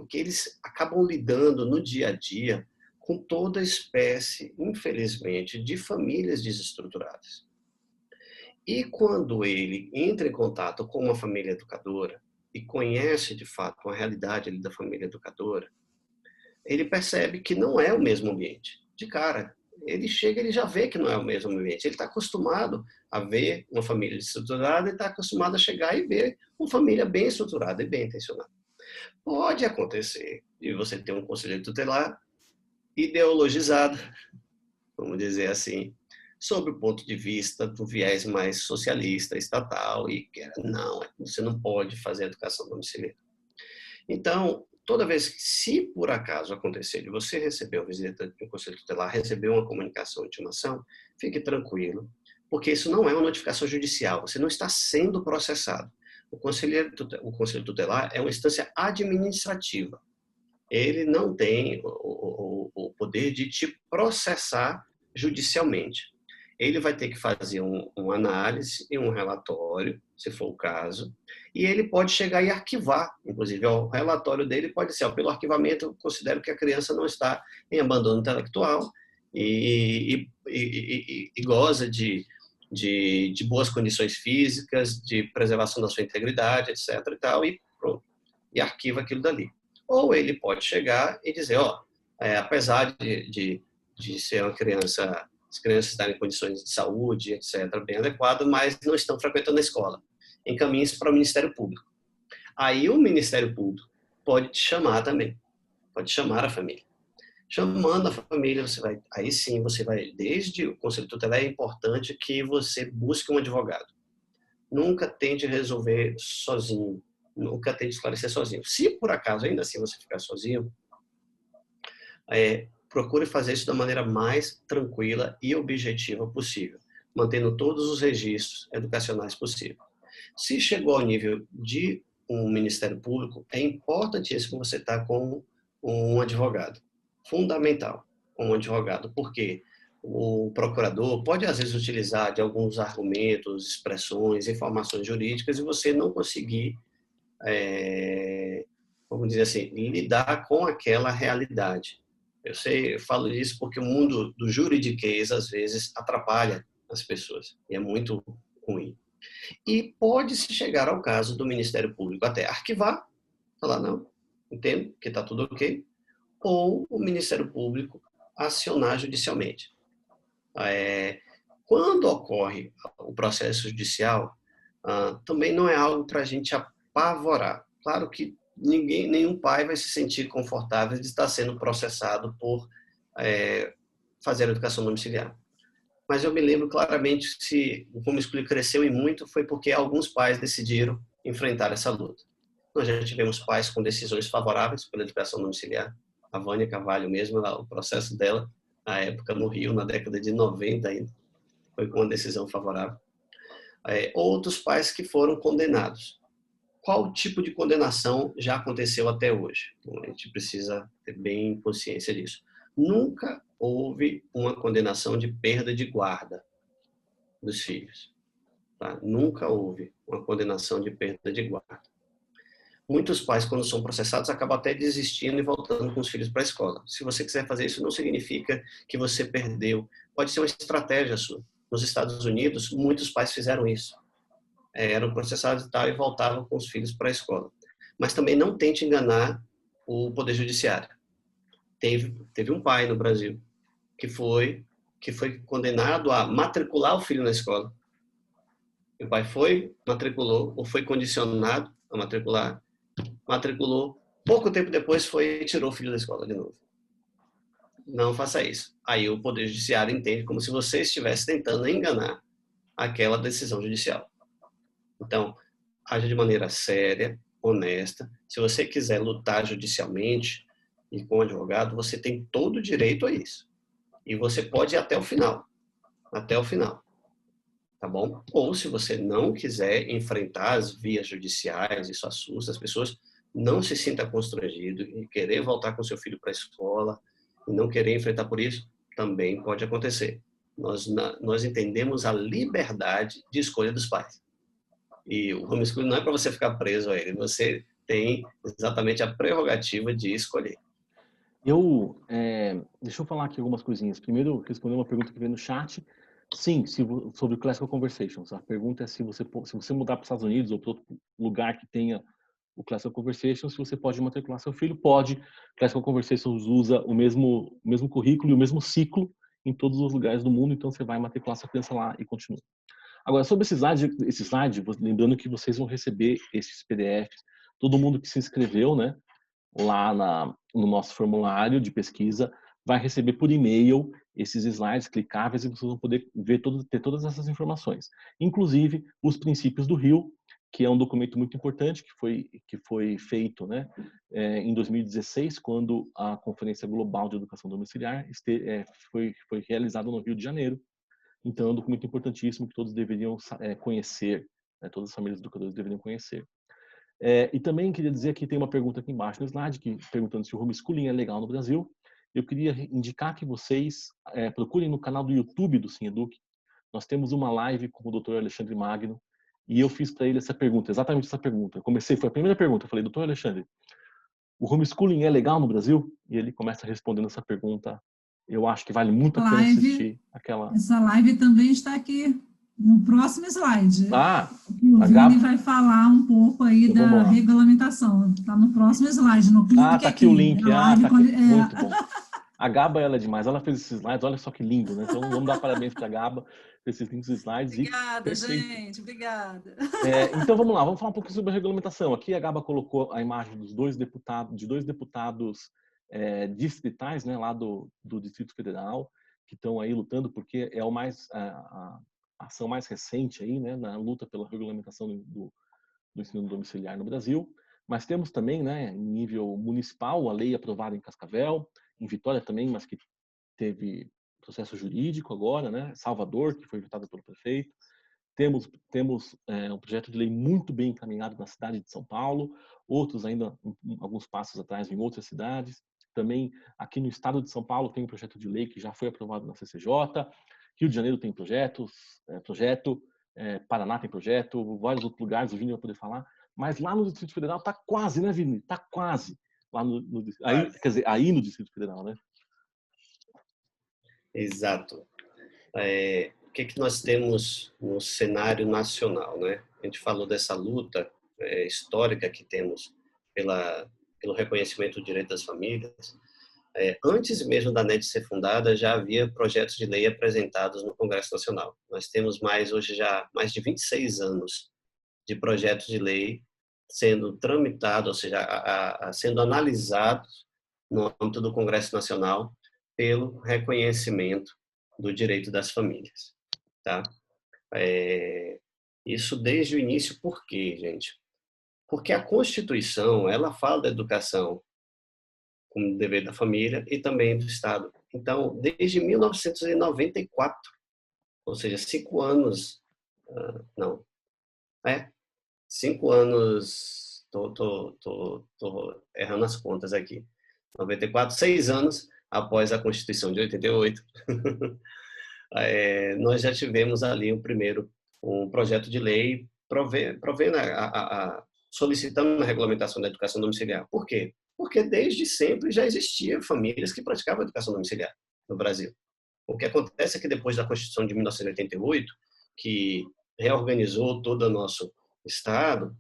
que eles acabam lidando no dia a dia com toda espécie, infelizmente, de famílias desestruturadas. E quando ele entra em contato com uma família educadora e conhece, de fato, a realidade da família educadora, ele percebe que não é o mesmo ambiente. De cara, ele chega, ele já vê que não é o mesmo ambiente. Ele está acostumado a ver uma família desestruturada e está acostumado a chegar e ver uma família bem estruturada e bem intencionada. Pode acontecer de você ter um conselheiro tutelar ideologizado, vamos dizer assim, sob o ponto de vista do viés mais socialista, estatal, e que não, você não pode fazer educação domiciliar. Então, toda vez que, se por acaso acontecer de você receber uma visita de um conselheiro tutelar, receber uma comunicação de intimação, fique tranquilo, porque isso não é uma notificação judicial, você não está sendo processado. O conselho tutelar é uma instância administrativa. Ele não tem o poder de te processar judicialmente. Ele vai ter que fazer uma análise e um relatório, se for o caso, e ele pode chegar e arquivar. Inclusive, o relatório dele pode ser, pelo arquivamento, eu considero que a criança não está em abandono intelectual e goza de boas condições físicas, de preservação da sua integridade, etc. e tal, e pronto. E arquiva aquilo dali. Ou ele pode chegar e dizer, apesar de ser uma criança, as crianças estarem em condições de saúde, etc., bem adequadas, mas não estão frequentando a escola, encaminhe-se para o Ministério Público. Aí o Ministério Público pode te chamar também, pode chamar a família. Chamando a família, aí sim, você vai, desde o Conselho Tutelar, é importante que você busque um advogado. Nunca tente resolver sozinho, nunca tente esclarecer sozinho. Se por acaso ainda assim você ficar sozinho, procure fazer isso da maneira mais tranquila e objetiva possível, mantendo todos os registros educacionais possíveis. Se chegou ao nível de um Ministério Público, é importantíssimo você estar com um advogado. Fundamental, um advogado, porque o procurador pode, às vezes, utilizar de alguns argumentos, expressões, informações jurídicas e você não conseguir, vamos dizer assim, lidar com aquela realidade. Eu falo isso porque o mundo do juridiquês, às vezes, atrapalha as pessoas e é muito ruim. E pode-se chegar ao caso do Ministério Público até arquivar, falar, não, entendo que está tudo ok, ou o Ministério Público acionar judicialmente. Quando ocorre o processo judicial, também não é algo para a gente apavorar. Claro que nenhum pai vai se sentir confortável de estar sendo processado por fazer a educação domiciliar. Mas eu me lembro claramente se o homeschooling cresceu e muito foi porque alguns pais decidiram enfrentar essa luta. Nós já tivemos pais com decisões favoráveis pela educação domiciliar. A Vânia Carvalho mesmo, o processo dela, na época no Rio, na década de 90 ainda, foi com uma decisão favorável. Outros pais que foram condenados. Qual tipo de condenação já aconteceu até hoje? Então, a gente precisa ter bem consciência disso. Nunca houve uma condenação de perda de guarda dos filhos. Tá? Nunca houve uma condenação de perda de guarda. Muitos pais, quando são processados, acabam até desistindo e voltando com os filhos para a escola. Se você quiser fazer isso, não significa que você perdeu. Pode ser uma estratégia sua. Nos Estados Unidos, muitos pais fizeram isso. Eram processados e tal e voltavam com os filhos para a escola. Mas também não tente enganar o Poder Judiciário. Teve um pai no Brasil que foi condenado a matricular o filho na escola. O pai matriculou, ou foi condicionado a matriculou, pouco tempo depois tirou o filho da escola de novo. Não faça isso. Aí o Poder Judiciário entende como se você estivesse tentando enganar aquela decisão judicial. Então, haja de maneira séria, honesta. Se você quiser lutar judicialmente e com o advogado, você tem todo o direito a isso. E você pode ir até o final. Até o final. Tá bom? Ou se você não quiser enfrentar as vias judiciais, isso assusta as pessoas, não se sinta constrangido em querer voltar com seu filho para a escola e não querer enfrentar por isso, também pode acontecer. Nós entendemos a liberdade de escolha dos pais. E o homeschooling não é para você ficar preso a ele, você tem exatamente a prerrogativa de escolher. Deixa eu falar aqui algumas coisinhas. Primeiro, responder uma pergunta que veio no chat. Sim, sobre o Classical Conversations. A pergunta é se você mudar para os Estados Unidos ou para outro lugar que tenha o Classical Conversations, se você pode matricular seu filho. Pode. Classical Conversations usa o mesmo currículo e o mesmo ciclo em todos os lugares do mundo, então você vai matricular sua criança lá e continua. Agora, sobre esse slide, lembrando que vocês vão receber esses PDFs, todo mundo que se inscreveu, né, lá no nosso formulário de pesquisa, vai receber por e-mail esses slides clicáveis e vocês vão poder ter todas essas informações. Inclusive, os princípios do Rio, que é um documento muito importante, que foi feito, né, em 2016, quando a Conferência Global de Educação Domiciliar foi realizada no Rio de Janeiro. Então, é um documento importantíssimo que todos deveriam conhecer, né, todas as famílias educadoras deveriam conhecer. E também queria dizer que tem uma pergunta aqui embaixo no slide, perguntando se o homeschooling é legal no Brasil. Eu queria indicar que vocês procurem no canal do YouTube do Sineduc. Nós temos uma live com o Dr. Alexandre Magno, e eu fiz para ele essa pergunta, exatamente essa pergunta. Foi a primeira pergunta, eu falei, Dr. Alexandre, o homeschooling é legal no Brasil? E ele começa respondendo essa pergunta. Eu acho que vale muito a pena assistir aquela... Essa live também está aqui No próximo slide. O Vini vai falar um pouco aí da regulamentação. Está no próximo slide, no clique tá aqui o link. Tá aqui. Muito bom. A Gaba, ela é demais. Ela fez esses slides, olha só que lindo, né? Então, vamos dar parabéns para a Gaba por esses lindos slides. Obrigada, gente. Obrigada. Então, vamos lá. Vamos falar um pouco sobre a regulamentação. Aqui a Gaba colocou a imagem de dois deputados distritais, né, lá do Distrito Federal, que estão aí lutando, porque é a ação mais recente aí, né, na luta pela regulamentação do ensino domiciliar no Brasil. Mas temos também, né, em nível municipal, a lei aprovada em Cascavel, em Vitória também, mas que teve processo jurídico agora, né, Salvador, que foi vetado pelo prefeito. Temos um projeto de lei muito bem encaminhado na cidade de São Paulo, outros ainda alguns passos atrás em outras cidades. Também aqui no estado de São Paulo tem um projeto de lei que já foi aprovado na CCJ, Rio de Janeiro tem projeto, Paraná tem projeto, vários outros lugares, o Vini vai poder falar, mas lá no Distrito Federal está quase, né, Vini? Está quase. Lá quer dizer, aí no Distrito Federal, né? Exato. O que nós temos no cenário nacional, né? A gente falou dessa luta histórica que temos pelo reconhecimento do direito das famílias. Antes mesmo da NET ser fundada, já havia projetos de lei apresentados no Congresso Nacional. Nós temos hoje já mais de 26 anos de projetos de lei sendo tramitados, ou seja, sendo analisados no âmbito do Congresso Nacional pelo reconhecimento do direito das famílias. Tá? Isso desde o início, por quê, gente? Porque a Constituição, ela fala da educação como dever da família e também do Estado. Então, desde 1994, ou seja, 5 anos, 5 anos, tô errando as contas aqui, 94, 6 anos após a Constituição de 88, nós já tivemos ali um projeto de lei provendo solicitando a regulamentação da educação domiciliar. Por quê? Porque desde sempre já existiam famílias que praticavam educação domiciliar no Brasil. O que acontece é que depois da Constituição de 1988, que reorganizou todo o nosso Estado,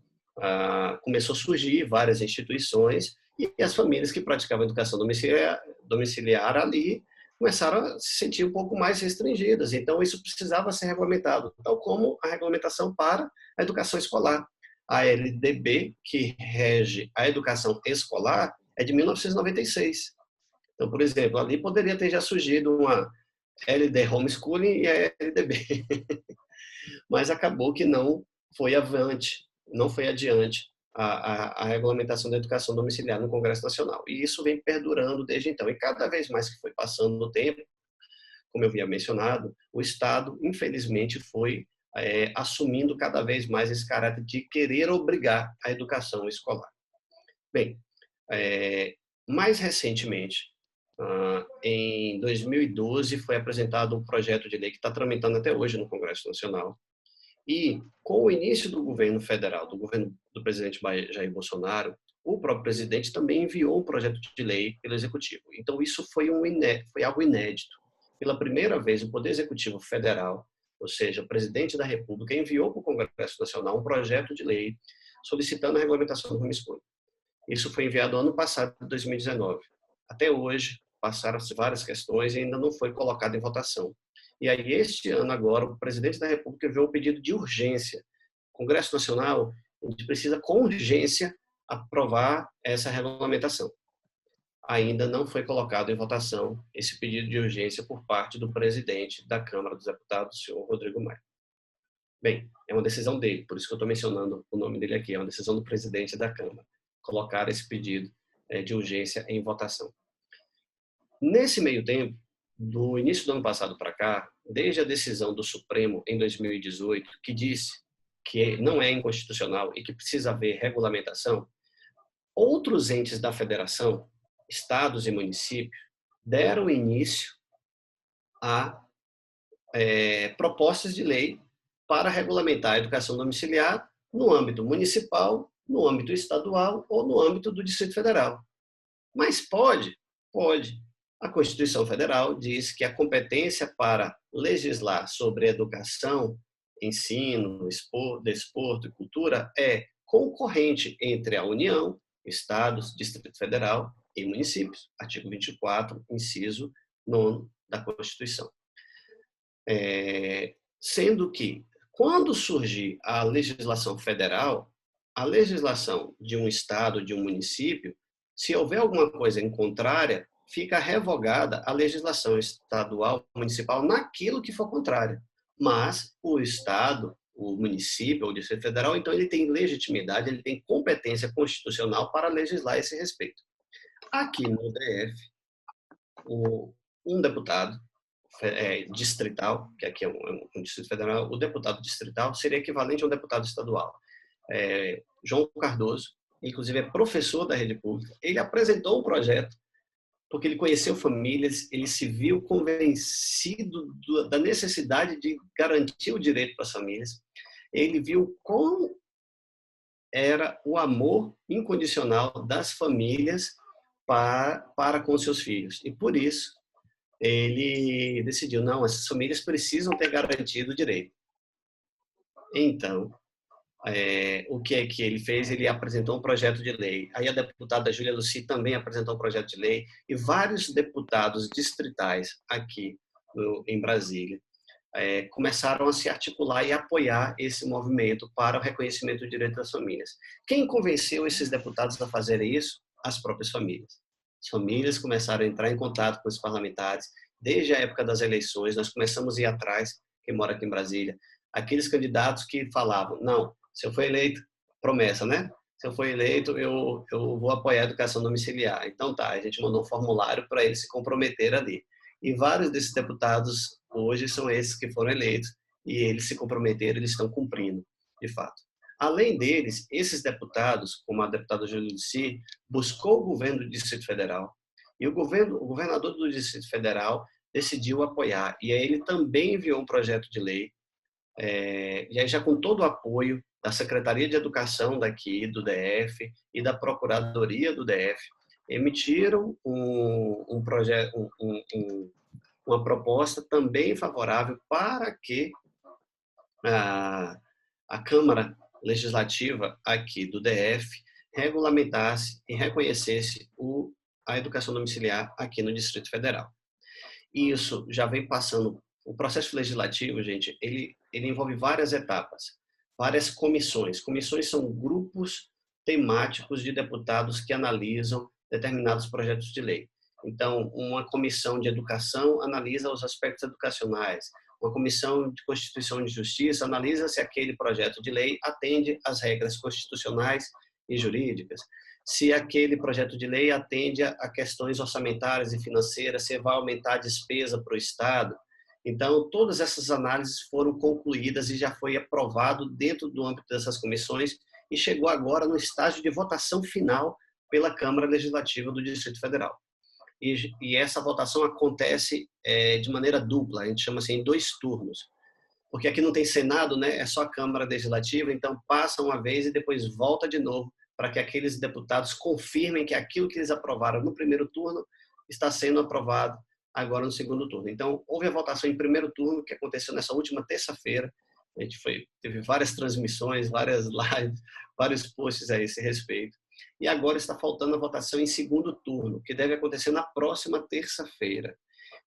começou a surgir várias instituições e as famílias que praticavam educação domiciliar ali começaram a se sentir um pouco mais restringidas. Então, isso precisava ser regulamentado, tal como a regulamentação para a educação escolar. A LDB, que rege a educação escolar, é de 1996. Então, por exemplo, ali poderia ter já surgido uma LD Homeschooling e a LDB. Mas acabou que não foi adiante a regulamentação da educação domiciliar no Congresso Nacional. E isso vem perdurando desde então. E cada vez mais que foi passando o tempo, como eu havia mencionado, o Estado, infelizmente, foi assumindo cada vez mais esse caráter de querer obrigar a educação escolar. Bem, mais recentemente, em 2012, foi apresentado um projeto de lei que está tramitando até hoje no Congresso Nacional. E, com o início do governo federal, do governo do presidente Jair Bolsonaro, o próprio presidente também enviou um projeto de lei pelo Executivo. Então, isso foi algo inédito. Pela primeira vez, o Poder Executivo Federal, ou seja, o presidente da República, enviou para o Congresso Nacional um projeto de lei solicitando a regulamentação do homeschooling. Isso foi enviado ano passado, 2019. Até hoje, passaram-se várias questões e ainda não foi colocado em votação. E aí, este ano agora, o presidente da República enviou um pedido de urgência. O Congresso Nacional, a gente precisa, com urgência, aprovar essa regulamentação. Ainda não foi colocado em votação esse pedido de urgência por parte do presidente da Câmara dos Deputados, o senhor Rodrigo Maia. Bem, é uma decisão dele, por isso que eu estou mencionando o nome dele aqui, é uma decisão do presidente da Câmara, colocar esse pedido de urgência em votação. Nesse meio tempo, do início do ano passado para cá, desde a decisão do Supremo em 2018, que disse que não é inconstitucional e que precisa haver regulamentação, outros entes da federação, estados e municípios, deram início a propostas de lei para regulamentar a educação domiciliar no âmbito municipal, no âmbito estadual ou no âmbito do Distrito Federal. Mas pode. A Constituição Federal diz que a competência para legislar sobre educação ensino, desporto e cultura é concorrente entre a União, Estados, Distrito Federal e municípios. Artigo 24, inciso 9 da Constituição. Sendo que, quando surgir a legislação federal, a legislação de um estado, de um município, se houver alguma coisa em contrária, fica revogada a legislação estadual, municipal, naquilo que for contrário. Mas o estado, o município, o Distrito Federal, então ele tem legitimidade, ele tem competência constitucional para legislar a esse respeito. Aqui no DF, um deputado distrital, que aqui é um Distrito Federal, o deputado distrital seria equivalente a um deputado estadual. João Cardoso, inclusive é professor da rede pública, ele apresentou um projeto porque ele conheceu famílias, ele se viu convencido da necessidade de garantir o direito para as famílias, ele viu como era o amor incondicional das famílias para com seus filhos. E por isso, ele decidiu, não, essas famílias precisam ter garantido o direito. Então, o que é que ele fez? Ele apresentou um projeto de lei. Aí a deputada Júlia Lucy também apresentou um projeto de lei e vários deputados distritais aqui em Brasília começaram a se articular e apoiar esse movimento para o reconhecimento do direito das famílias. Quem convenceu esses deputados a fazerem isso? As próprias famílias. As famílias começaram a entrar em contato com os parlamentares. Desde a época das eleições, nós começamos a ir atrás, quem mora aqui em Brasília, aqueles candidatos que falavam, não, se eu for eleito, promessa, né? Se eu for eleito, eu vou apoiar a educação domiciliar. Então tá, a gente mandou um formulário para eles se comprometer ali. E vários desses deputados hoje são esses que foram eleitos e eles se comprometeram, eles estão cumprindo, de fato. Além deles, esses deputados, como a deputada Júlia Lucy, buscou o governo do Distrito Federal e o governador do Distrito Federal decidiu apoiar. E aí ele também enviou um projeto de lei, e aí já com todo o apoio da Secretaria de Educação daqui, do DF, e da Procuradoria do DF, emitiram um projeto, uma proposta também favorável para que a Câmara Legislativa aqui do DF regulamentasse e reconhecesse a educação domiciliar aqui no Distrito Federal. Isso já vem passando, o processo legislativo, gente, ele envolve várias etapas. Várias comissões. Comissões são grupos temáticos de deputados que analisam determinados projetos de lei. Então, uma comissão de educação analisa os aspectos educacionais. Uma comissão de Constituição e Justiça analisa se aquele projeto de lei atende às regras constitucionais e jurídicas. Se aquele projeto de lei atende a questões orçamentárias e financeiras, se vai aumentar a despesa para o Estado. Então, todas essas análises foram concluídas e já foi aprovado dentro do âmbito dessas comissões e chegou agora no estágio de votação final pela Câmara Legislativa do Distrito Federal. E essa votação acontece de maneira dupla, a gente chama assim, em 2 turnos. Porque aqui não tem Senado, né? É só a Câmara Legislativa, então passa uma vez e depois volta de novo para que aqueles deputados confirmem que aquilo que eles aprovaram no primeiro turno está sendo aprovado agora no segundo turno. Então, houve a votação em primeiro turno, que aconteceu nessa última terça-feira. A gente teve várias transmissões, várias lives, vários posts a esse respeito. E agora está faltando a votação em segundo turno, que deve acontecer na próxima terça-feira.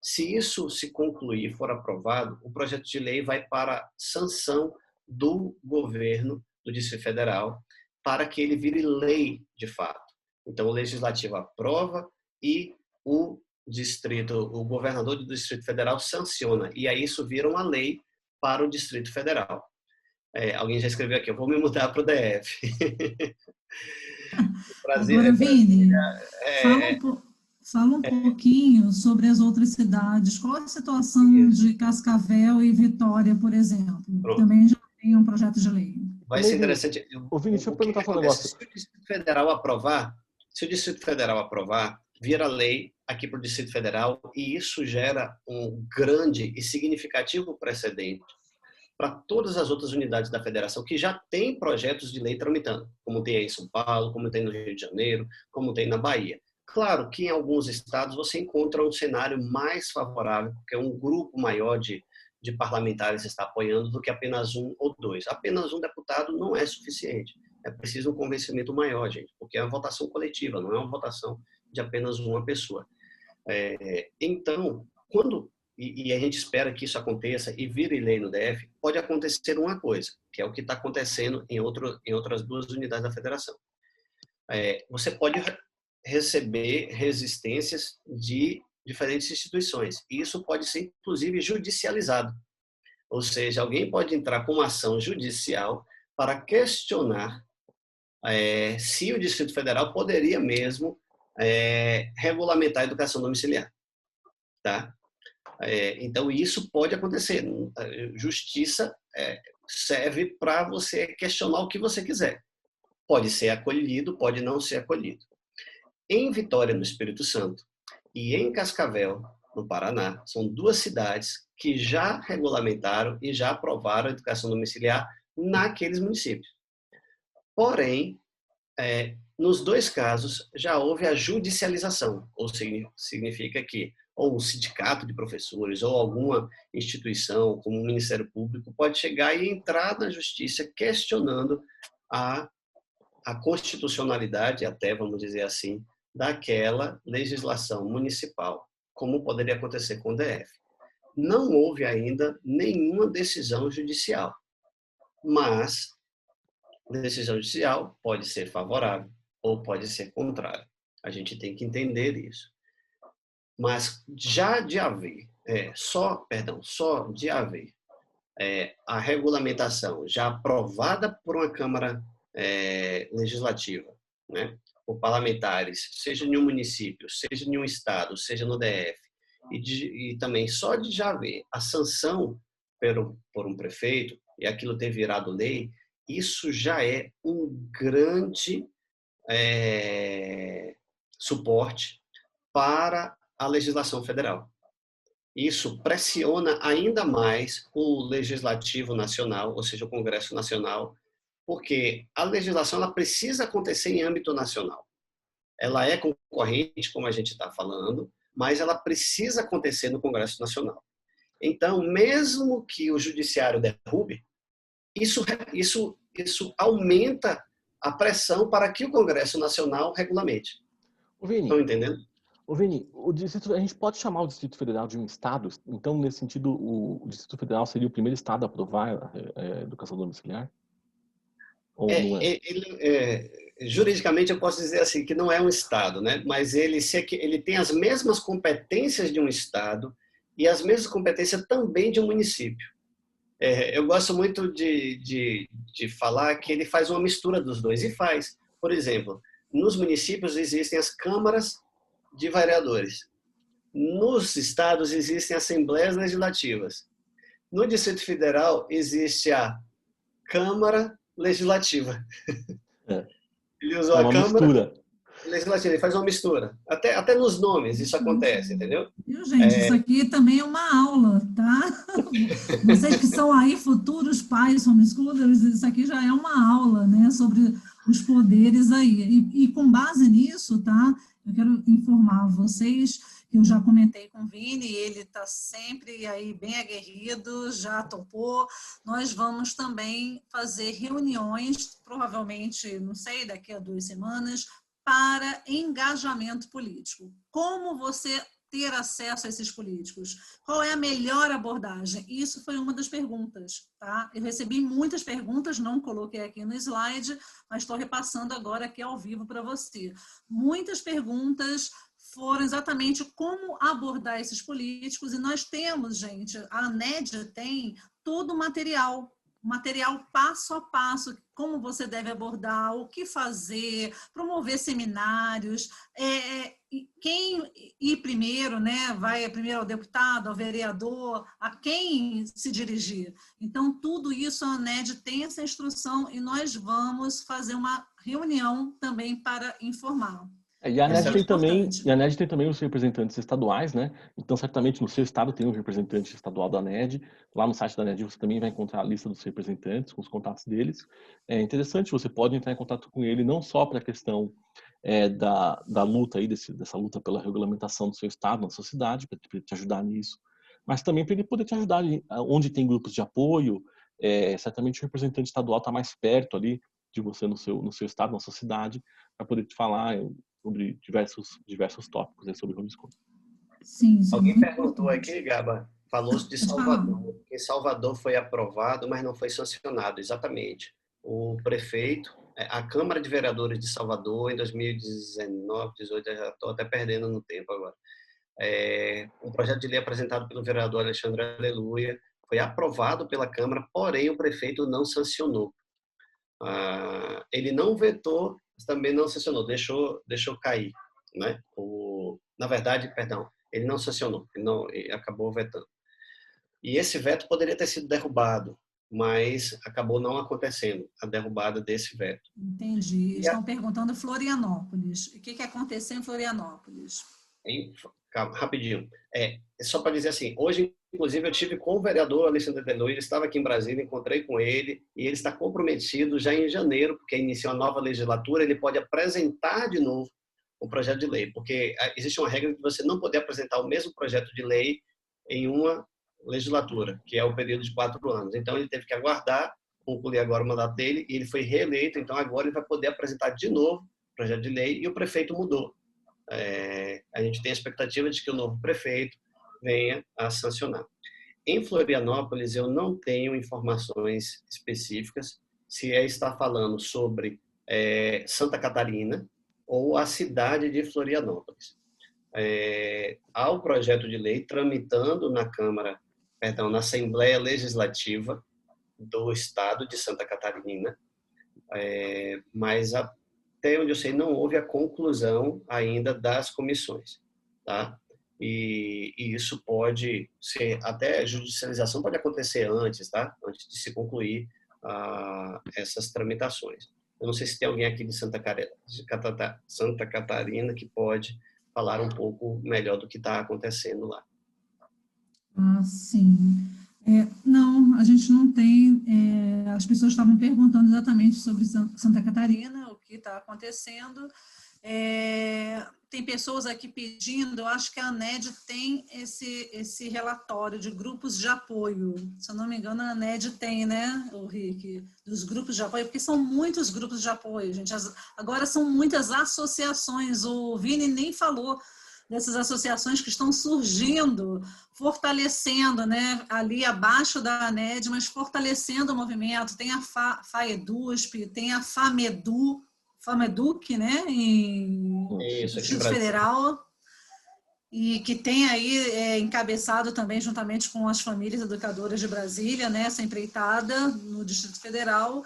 Se isso se concluir e for aprovado, o projeto de lei vai para sanção do governo do Distrito Federal, para que ele vire lei de fato. Então, o Legislativo aprova e o governador do Distrito Federal sanciona, e aí isso vira uma lei para o Distrito Federal. Alguém já escreveu aqui, eu vou me mudar para o DF. Agora, Vini, fala um pouquinho sobre as outras cidades. Qual a situação de Cascavel e Vitória, por exemplo? Pronto. Também já tem um projeto de lei. Vai ser interessante. Vini, deixa eu perguntar um negócio. Se o Distrito Federal aprovar, vira lei aqui para o Distrito Federal, e isso gera um grande e significativo precedente para todas as outras unidades da federação que já têm projetos de lei tramitando, como tem aí em São Paulo, como tem no Rio de Janeiro, como tem na Bahia. Claro que em alguns estados você encontra um cenário mais favorável, porque é um grupo maior de de parlamentares está apoiando do que apenas um ou dois. Apenas um deputado não é suficiente. É preciso um convencimento maior, gente, porque é uma votação coletiva, não é uma votação de apenas uma pessoa. Então, e a gente espera que isso aconteça e vire lei no DF, pode acontecer uma coisa, que é o que está acontecendo em outras 2 unidades da federação. Você pode receber resistências de diferentes instituições, e isso pode ser, inclusive, judicializado. Ou seja, alguém pode entrar com uma ação judicial para questionar se o Distrito Federal poderia mesmo regulamentar a educação domiciliar. Tá? Então, isso pode acontecer. Justiça serve para você questionar o que você quiser. Pode ser acolhido, pode não ser acolhido. Em Vitória, no Espírito Santo, e em Cascavel, no Paraná, são 2 cidades que já regulamentaram e já aprovaram a educação domiciliar naqueles municípios. Porém, nos 2 casos, já houve a judicialização, ou significa que ou um sindicato de professores ou alguma instituição, como o Ministério Público, pode chegar e entrar na justiça questionando a constitucionalidade, até vamos dizer assim, daquela legislação municipal, como poderia acontecer com o DF. Não houve ainda nenhuma decisão judicial, mas a decisão judicial pode ser favorável ou pode ser contrária. A gente tem que entender isso. Mas já de haver, só de haver a regulamentação já aprovada por uma Câmara Legislativa, né, por parlamentares, seja em um município, seja em um estado, seja no DF, e também só de já haver a sanção por um prefeito e aquilo ter virado lei, isso já é um grande suporte para a legislação federal. Isso pressiona ainda mais o Legislativo Nacional, ou seja, o Congresso Nacional, porque a legislação ela precisa acontecer em âmbito nacional. Ela é concorrente, como a gente está falando, mas ela precisa acontecer no Congresso Nacional. Então, mesmo que o Judiciário derrube, isso aumenta a pressão para que o Congresso Nacional regulamente. Estão entendendo? Vini, a gente pode chamar o Distrito Federal de um estado? Então, nesse sentido, o Distrito Federal seria o primeiro estado a aprovar a educação domiciliar? Ou não é? Juridicamente, eu posso dizer assim, que não é um estado, né? Mas ele tem as mesmas competências de um estado e as mesmas competências também de um município. Eu gosto muito de falar que ele faz uma mistura dos dois, e faz. Por exemplo, nos municípios existem as câmaras de vereadores. Nos estados existem assembleias legislativas. No Distrito Federal existe a Câmara Legislativa. Ele usou a Câmara mistura. Legislativa, ele faz uma mistura. Até nos nomes isso acontece, entendeu? Viu, gente? Isso aqui também é uma aula, tá? Vocês que são aí futuros pais homeschoolers, isso aqui já é uma aula, né? Sobre os poderes aí. E com base nisso, tá? Eu quero informar vocês que eu já comentei com o Vini, ele está sempre aí bem aguerrido, já topou. Nós vamos também fazer reuniões, provavelmente, não sei, daqui a 2 semanas, para engajamento político. Como você ter acesso a esses políticos? Qual é a melhor abordagem? Isso foi uma das perguntas, tá? Eu recebi muitas perguntas, não coloquei aqui no slide, mas estou repassando agora aqui ao vivo para você. Muitas perguntas foram exatamente como abordar esses políticos, e nós temos, gente, a ANED tem todo o material passo a passo, como você deve abordar, o que fazer, promover seminários, quem ir primeiro, né? Vai primeiro ao deputado, ao vereador, a quem se dirigir. Então, tudo isso a ANED tem essa instrução e nós vamos fazer uma reunião também para informar. E a ANED tem também os representantes estaduais, né? Então, certamente no seu estado tem um representante estadual da ANED. Lá no site da ANED você também vai encontrar a lista dos representantes, com os contatos deles. É interessante, você pode entrar em contato com ele não só para a questão da luta aí, dessa luta pela regulamentação do seu estado, na sua cidade, para te ajudar nisso, mas também para ele poder te ajudar onde tem grupos de apoio. Certamente o representante estadual está mais perto ali de você no seu estado, na sua cidade, para poder te falar sobre diversos tópicos sobre homeschooling. Sim, alguém perguntou aqui, Gaba, falou-se de Salvador, que Salvador foi aprovado, mas não foi sancionado, exatamente. O prefeito, a Câmara de Vereadores de Salvador, em 2019, 2018, já estou até perdendo no tempo agora, um projeto de lei apresentado pelo vereador Alexandre Aleluia, foi aprovado pela Câmara, porém o prefeito não sancionou. Ele não vetou, mas também não sancionou, deixou cair, né? Na verdade, perdão, ele não sancionou, ele acabou vetando. E esse veto poderia ter sido derrubado, mas acabou não acontecendo a derrubada desse veto. Entendi. Estão perguntando Florianópolis. O que aconteceu em Florianópolis? Calma, rapidinho. Só para dizer assim, hoje, inclusive, eu tive com o vereador Alexandre Aleluia, ele estava aqui em Brasília, encontrei com ele, e ele está comprometido já em janeiro, porque inicia uma nova legislatura, ele pode apresentar de novo o projeto de lei, porque existe uma regra de você não poder apresentar o mesmo projeto de lei em uma legislatura, que é o período de 4 anos. Então, ele teve que aguardar, concluir agora o mandato dele, e ele foi reeleito, então agora ele vai poder apresentar de novo o projeto de lei, e o prefeito mudou. A gente tem a expectativa de que o novo prefeito venha a sancionar. Em Florianópolis, eu não tenho informações específicas se está falando sobre Santa Catarina ou a cidade de Florianópolis. Há o projeto de lei tramitando na Assembleia Legislativa do Estado de Santa Catarina, mas até onde eu sei não houve a conclusão ainda das comissões, tá? E isso pode ser, até a judicialização pode acontecer antes, tá? Antes de se concluir essas tramitações. Eu não sei se tem alguém aqui de Santa Catarina que pode falar um pouco melhor do que está acontecendo lá. Sim. Não, a gente não tem. As pessoas estavam perguntando exatamente sobre Santa Catarina, o que está acontecendo. Tem pessoas aqui pedindo, eu acho que a ANED tem esse relatório de grupos de apoio. Se eu não me engano, a ANED tem, né, o Rick, dos grupos de apoio, porque são muitos grupos de apoio, gente. Agora são muitas associações, o Vini nem falou dessas associações que estão surgindo, fortalecendo, né, ali abaixo da ANED, mas fortalecendo o movimento. Tem a FAEDUSP, tem a FAMEDUC, né, no Distrito Federal, e que tem aí encabeçado também, juntamente com as famílias educadoras de Brasília, né, essa empreitada no Distrito Federal.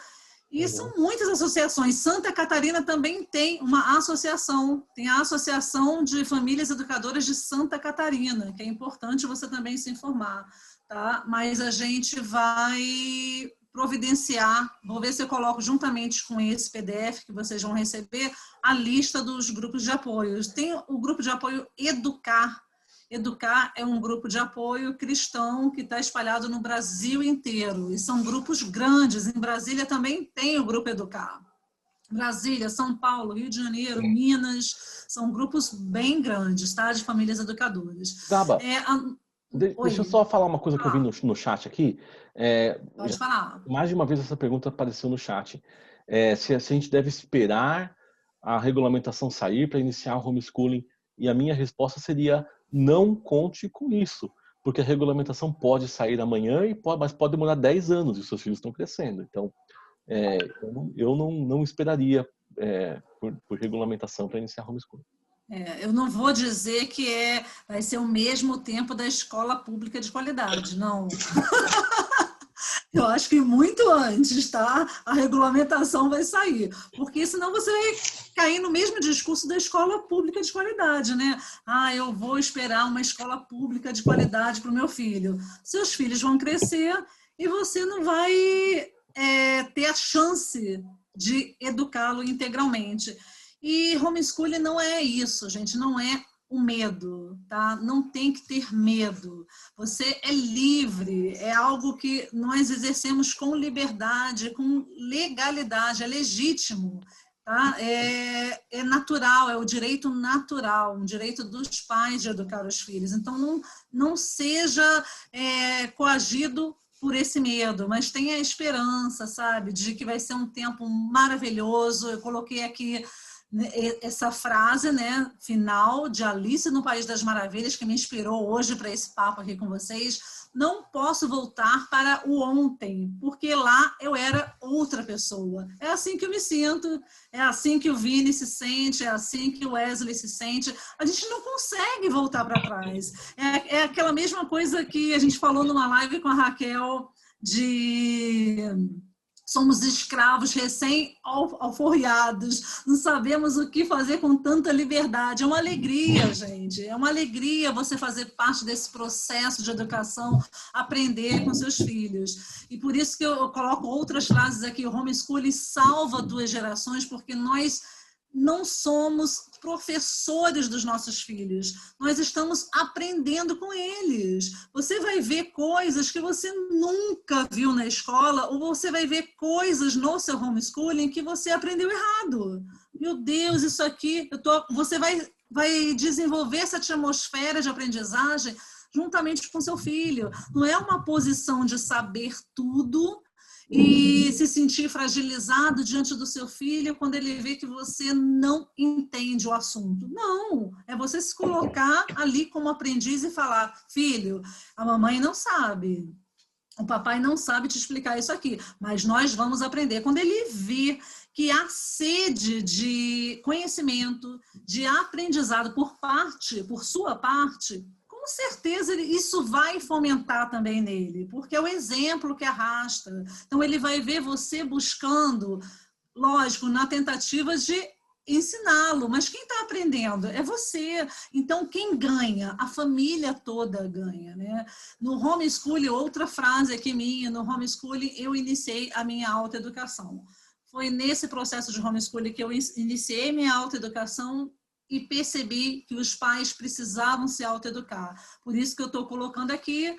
E são muitas associações. Santa Catarina também tem uma associação, tem a Associação de Famílias Educadoras de Santa Catarina, que é importante você também se informar, tá? Mas a gente vai providenciar, vou ver se eu coloco juntamente com esse PDF que vocês vão receber, a lista dos grupos de apoio. Tem o grupo de apoio Educar. Educar é um grupo de apoio cristão que está espalhado no Brasil inteiro. E são grupos grandes. Em Brasília também tem o grupo Educar. Brasília, São Paulo, Rio de Janeiro, Minas, são grupos bem grandes, tá? De famílias educadoras. Gaba, deixa eu só falar uma coisa que eu vi no chat aqui. Pode falar. Mais de uma vez essa pergunta apareceu no chat. Se a gente deve esperar a regulamentação sair para iniciar o homeschooling. E a minha resposta seria: não conte com isso, porque a regulamentação pode sair amanhã, mas pode demorar 10 anos e os seus filhos estão crescendo. Então, eu não esperaria por regulamentação para iniciar homeschooling. Eu não vou dizer que vai ser o mesmo tempo da escola pública de qualidade, não. Eu acho que muito antes, tá? A regulamentação vai sair, porque senão você vai cair no mesmo discurso da escola pública de qualidade, né? Eu vou esperar uma escola pública de qualidade para o meu filho. Seus filhos vão crescer e você não vai ter a chance de educá-lo integralmente. E homeschooling não é isso, gente, não é o medo, tá? Não tem que ter medo. Você é livre, é algo que nós exercemos com liberdade, com legalidade, é legítimo. Tá? É natural, é o direito natural, um direito dos pais de educar os filhos. Então, não seja coagido por esse medo, mas tenha a esperança, sabe, de que vai ser um tempo maravilhoso. Eu coloquei aqui essa frase, né, final de Alice no País das Maravilhas, que me inspirou hoje para esse papo aqui com vocês. Não posso voltar para o ontem, porque lá eu era outra pessoa. É assim que eu me sinto, é assim que o Vini se sente, é assim que o Wesley se sente. A gente não consegue voltar para trás. É aquela mesma coisa que a gente falou numa live com a Raquel, de somos escravos recém-alforriados, não sabemos o que fazer com tanta liberdade. É uma alegria, gente, é uma alegria você fazer parte desse processo de educação, aprender com seus filhos. E por isso que eu coloco outras frases aqui, o homeschooling salva 2 gerações, porque nós não somos professores dos nossos filhos, nós estamos aprendendo com eles. Você vai ver coisas que você nunca viu na escola, ou você vai ver coisas no seu homeschooling que você aprendeu errado. Meu Deus, isso aqui, você vai desenvolver essa atmosfera de aprendizagem juntamente com seu filho. Não é uma posição de saber tudo e se sentir fragilizado diante do seu filho quando ele vê que você não entende o assunto. Não, é você se colocar ali como aprendiz e falar, filho, a mamãe não sabe, o papai não sabe te explicar isso aqui, mas nós vamos aprender. Quando ele vir que há sede de conhecimento, de aprendizado por sua parte, com certeza isso vai fomentar também nele, porque é o exemplo que arrasta. Então, ele vai ver você buscando, lógico, na tentativa de ensiná-lo, mas quem está aprendendo é você. Então, quem ganha? A família toda ganha, né? No homeschooling, outra frase aqui minha, no homeschooling eu iniciei a minha autoeducação. Foi nesse processo de homeschooling que eu iniciei minha autoeducação e percebi que os pais precisavam se autoeducar. Por isso que eu estou colocando aqui,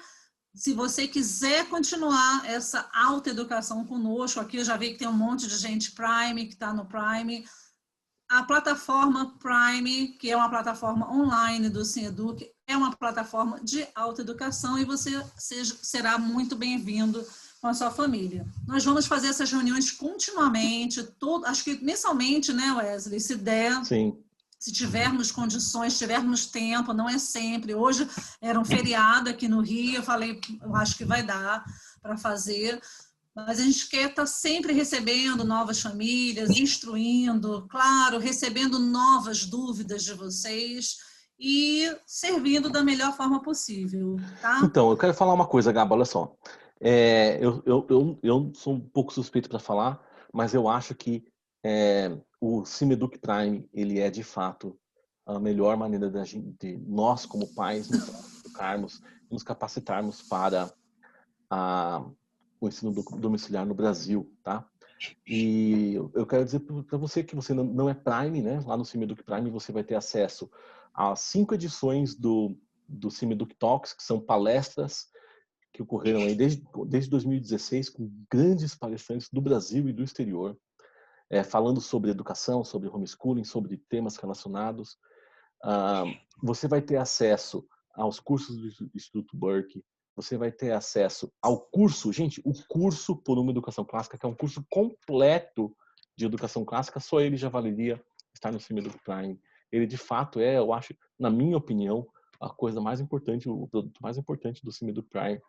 se você quiser continuar essa autoeducação conosco, aqui eu já vi que tem um monte de gente Prime, que está no Prime. A plataforma Prime, que é uma plataforma online do Sineduc, é uma plataforma de autoeducação e você será muito bem-vindo com a sua família. Nós vamos fazer essas reuniões continuamente, acho que mensalmente, né, Wesley? Se der... Sim. Se tivermos condições, tivermos tempo, não é sempre. Hoje era um feriado aqui no Rio, eu falei, eu acho que vai dar para fazer, mas a gente quer estar sempre recebendo novas famílias, instruindo, claro, recebendo novas dúvidas de vocês e servindo da melhor forma possível, tá? Então, eu quero falar uma coisa, Gabo, olha só. Eu sou um pouco suspeito para falar, mas eu acho que o Sineduc Prime, ele é de fato a melhor maneira de nós como pais nos educarmos, nos capacitarmos para o ensino domiciliar no Brasil, tá? E eu quero dizer para você que você não é Prime, né? Lá no Sineduc Prime você vai ter acesso a 5 edições do Sineduc Talks, que são palestras que ocorreram aí desde 2016 com grandes palestrantes do Brasil e do exterior, falando sobre educação, sobre homeschooling, sobre temas relacionados. Você vai ter acesso aos cursos do Instituto Burke, você vai ter acesso ao curso, gente, o curso por uma educação clássica, que é um curso completo de educação clássica, só ele já valeria estar no Sineduc Prime. Ele, de fato, eu acho, na minha opinião, a coisa mais importante, o produto mais importante do Sineduc Prime.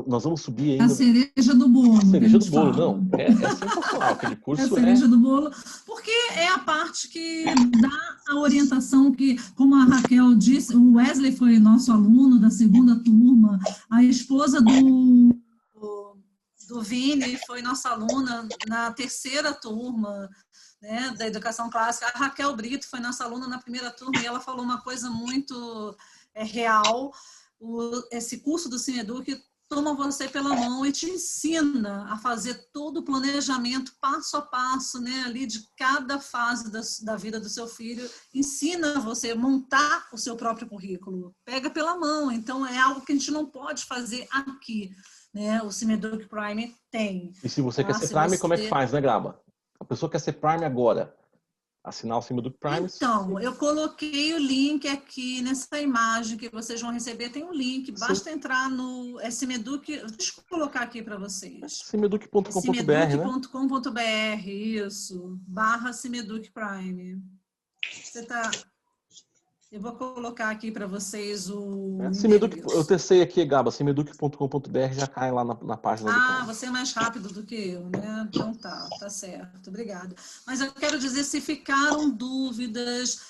Nós vamos subir ainda... A cereja do bolo. A cereja do bolo, não. É sensacional. Aquele curso a cereja do bolo, porque é a parte que dá a orientação que, como a Raquel disse, o Wesley foi nosso aluno da 2ª turma, a esposa do Vini foi nossa aluna na 3ª turma, né, da educação clássica. A Raquel Brito foi nossa aluna na 1ª turma e ela falou uma coisa muito real. Esse curso do Sineduc toma você pela mão e te ensina a fazer todo o planejamento passo a passo, né, ali de cada fase da vida do seu filho, ensina você a montar o seu próprio currículo, pega pela mão. Então é algo que a gente não pode fazer aqui, né? O Sineduc Prime tem. E se você quer ser Prime, como é que faz, né, Graba? pessoa quer ser Prime agora. Assinar o Semeduc Prime. Então, eu coloquei o link aqui nessa imagem que vocês vão receber. Tem um link, basta entrar no Semeduc. Deixa eu colocar aqui para vocês. Semeduc.com.br, Semeduc.com.br, isso. /Semeduc Prime. Você tá... Eu vou colocar aqui para vocês o... Semeduc, eu testei aqui, Gaba, semeduc.com.br, já cai lá na página do Prime. Você é mais rápido do que eu, né? Então tá certo, obrigada. Mas eu quero dizer, se ficaram dúvidas,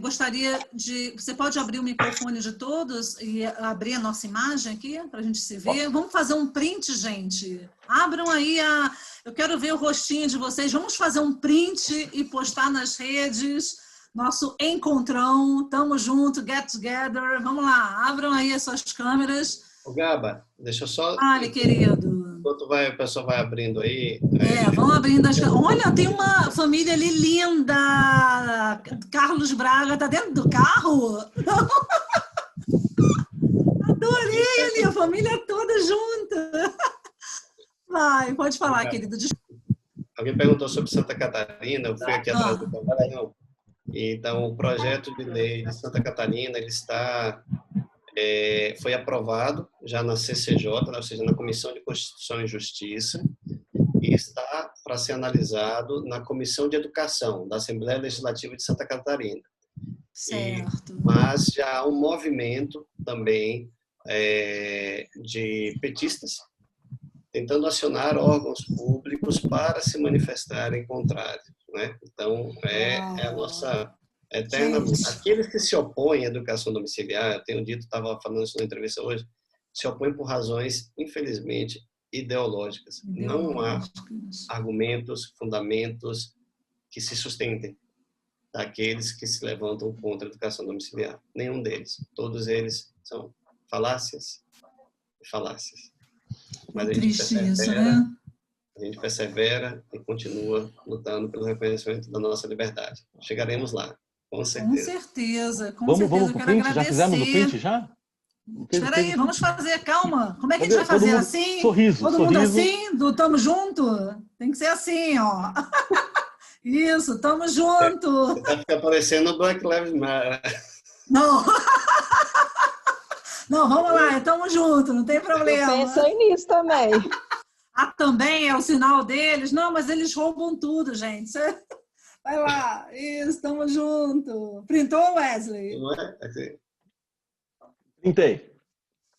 gostaria de... Você pode abrir o microfone de todos e abrir a nossa imagem aqui, para a gente se ver? Vamos fazer um print, gente. Abram aí eu quero ver o rostinho de vocês. Vamos fazer um print e postar nas redes... Nosso encontrão, tamo junto, get together, vamos lá, abram aí as suas câmeras. Ô, Gaba, deixa eu só... Fale, querido. Enquanto o pessoal vai abrindo aí... Vão abrindo as câmeras. Olha, tem uma família ali linda, Carlos Braga, tá dentro do carro? Adorei ali, a família toda junta. Vai, pode falar, querido. Alguém perguntou sobre Santa Catarina, eu fui aqui atrás do pavilhão. Então, o projeto de lei de Santa Catarina, ele foi aprovado já na CCJ, ou seja, na Comissão de Constituição e Justiça, e está para ser analisado na Comissão de Educação da Assembleia Legislativa de Santa Catarina. Certo. Mas já há um movimento também de petistas tentando acionar órgãos públicos para se manifestarem contrários, né? Então, a nossa eterna luta. Aqueles que se opõem à educação domiciliar, eu tenho dito, estava falando isso na entrevista hoje, se opõem por razões, infelizmente, ideológicas. Não há argumentos, fundamentos que se sustentem daqueles que se levantam contra a educação domiciliar. Nenhum deles. Todos eles são falácias e falácias. Mas a gente persevera e continua lutando pelo reconhecimento da nossa liberdade. Chegaremos lá, com certeza. Com certeza, com vamos, certeza. Vamos pro print? Já fizemos o print, já? Espera aí, vamos fazer, calma. Como é que a gente vai fazer? Assim? Sorriso. Todo mundo assim? Tamo junto? Tem que ser assim, ó. Isso, tamo junto. Vai ficar parecendo o Black Lives Matter. Não. Não, vamos lá, tamo junto, não tem problema. Eu pensei nisso também. Também é o sinal deles? Não, mas eles roubam tudo, gente. Vai lá, isso, tamo junto. Printou, Wesley? Não é? Assim. Printei.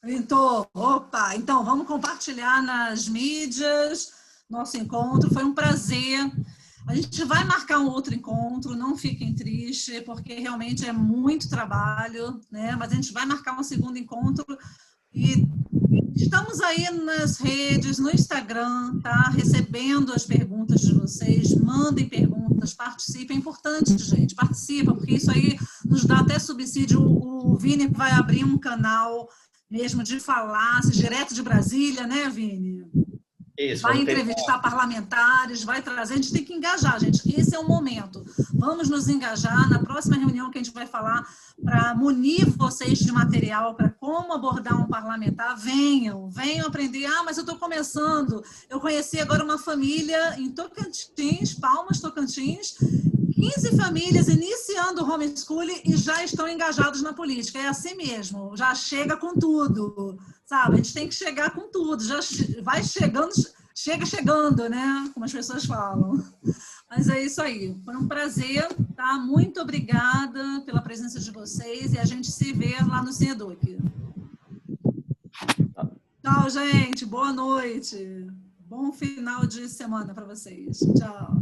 Printou. Opa, então vamos compartilhar nas mídias nosso encontro. Foi um prazer. A gente vai marcar um outro encontro, não fiquem tristes, porque realmente é muito trabalho, né? Mas a gente vai marcar um segundo encontro e estamos aí nas redes, no Instagram, tá? Recebendo as perguntas de vocês, mandem perguntas, participem. É importante, gente, participa, porque isso aí nos dá até subsídio. O Vini vai abrir um canal mesmo de falácias, direto de Brasília, né, Vini? Isso, vai entrevistar parlamentares, vai trazer, a gente tem que engajar, gente, esse é o momento, vamos nos engajar, na próxima reunião que a gente vai falar, para munir vocês de material, para como abordar um parlamentar, venham aprender, mas eu estou começando, eu conheci agora uma família em Tocantins, Palmas, Tocantins, 15 famílias iniciando o homeschooling e já estão engajados na política, é assim mesmo, já chega com tudo, sabe? A gente tem que chegar com tudo, já vai chegando, chegando, né? Como as pessoas falam. Mas é isso aí, foi um prazer, tá? Muito obrigada pela presença de vocês e a gente se vê lá no Semeduc. Tchau, gente, boa noite, bom final de semana para vocês. Tchau.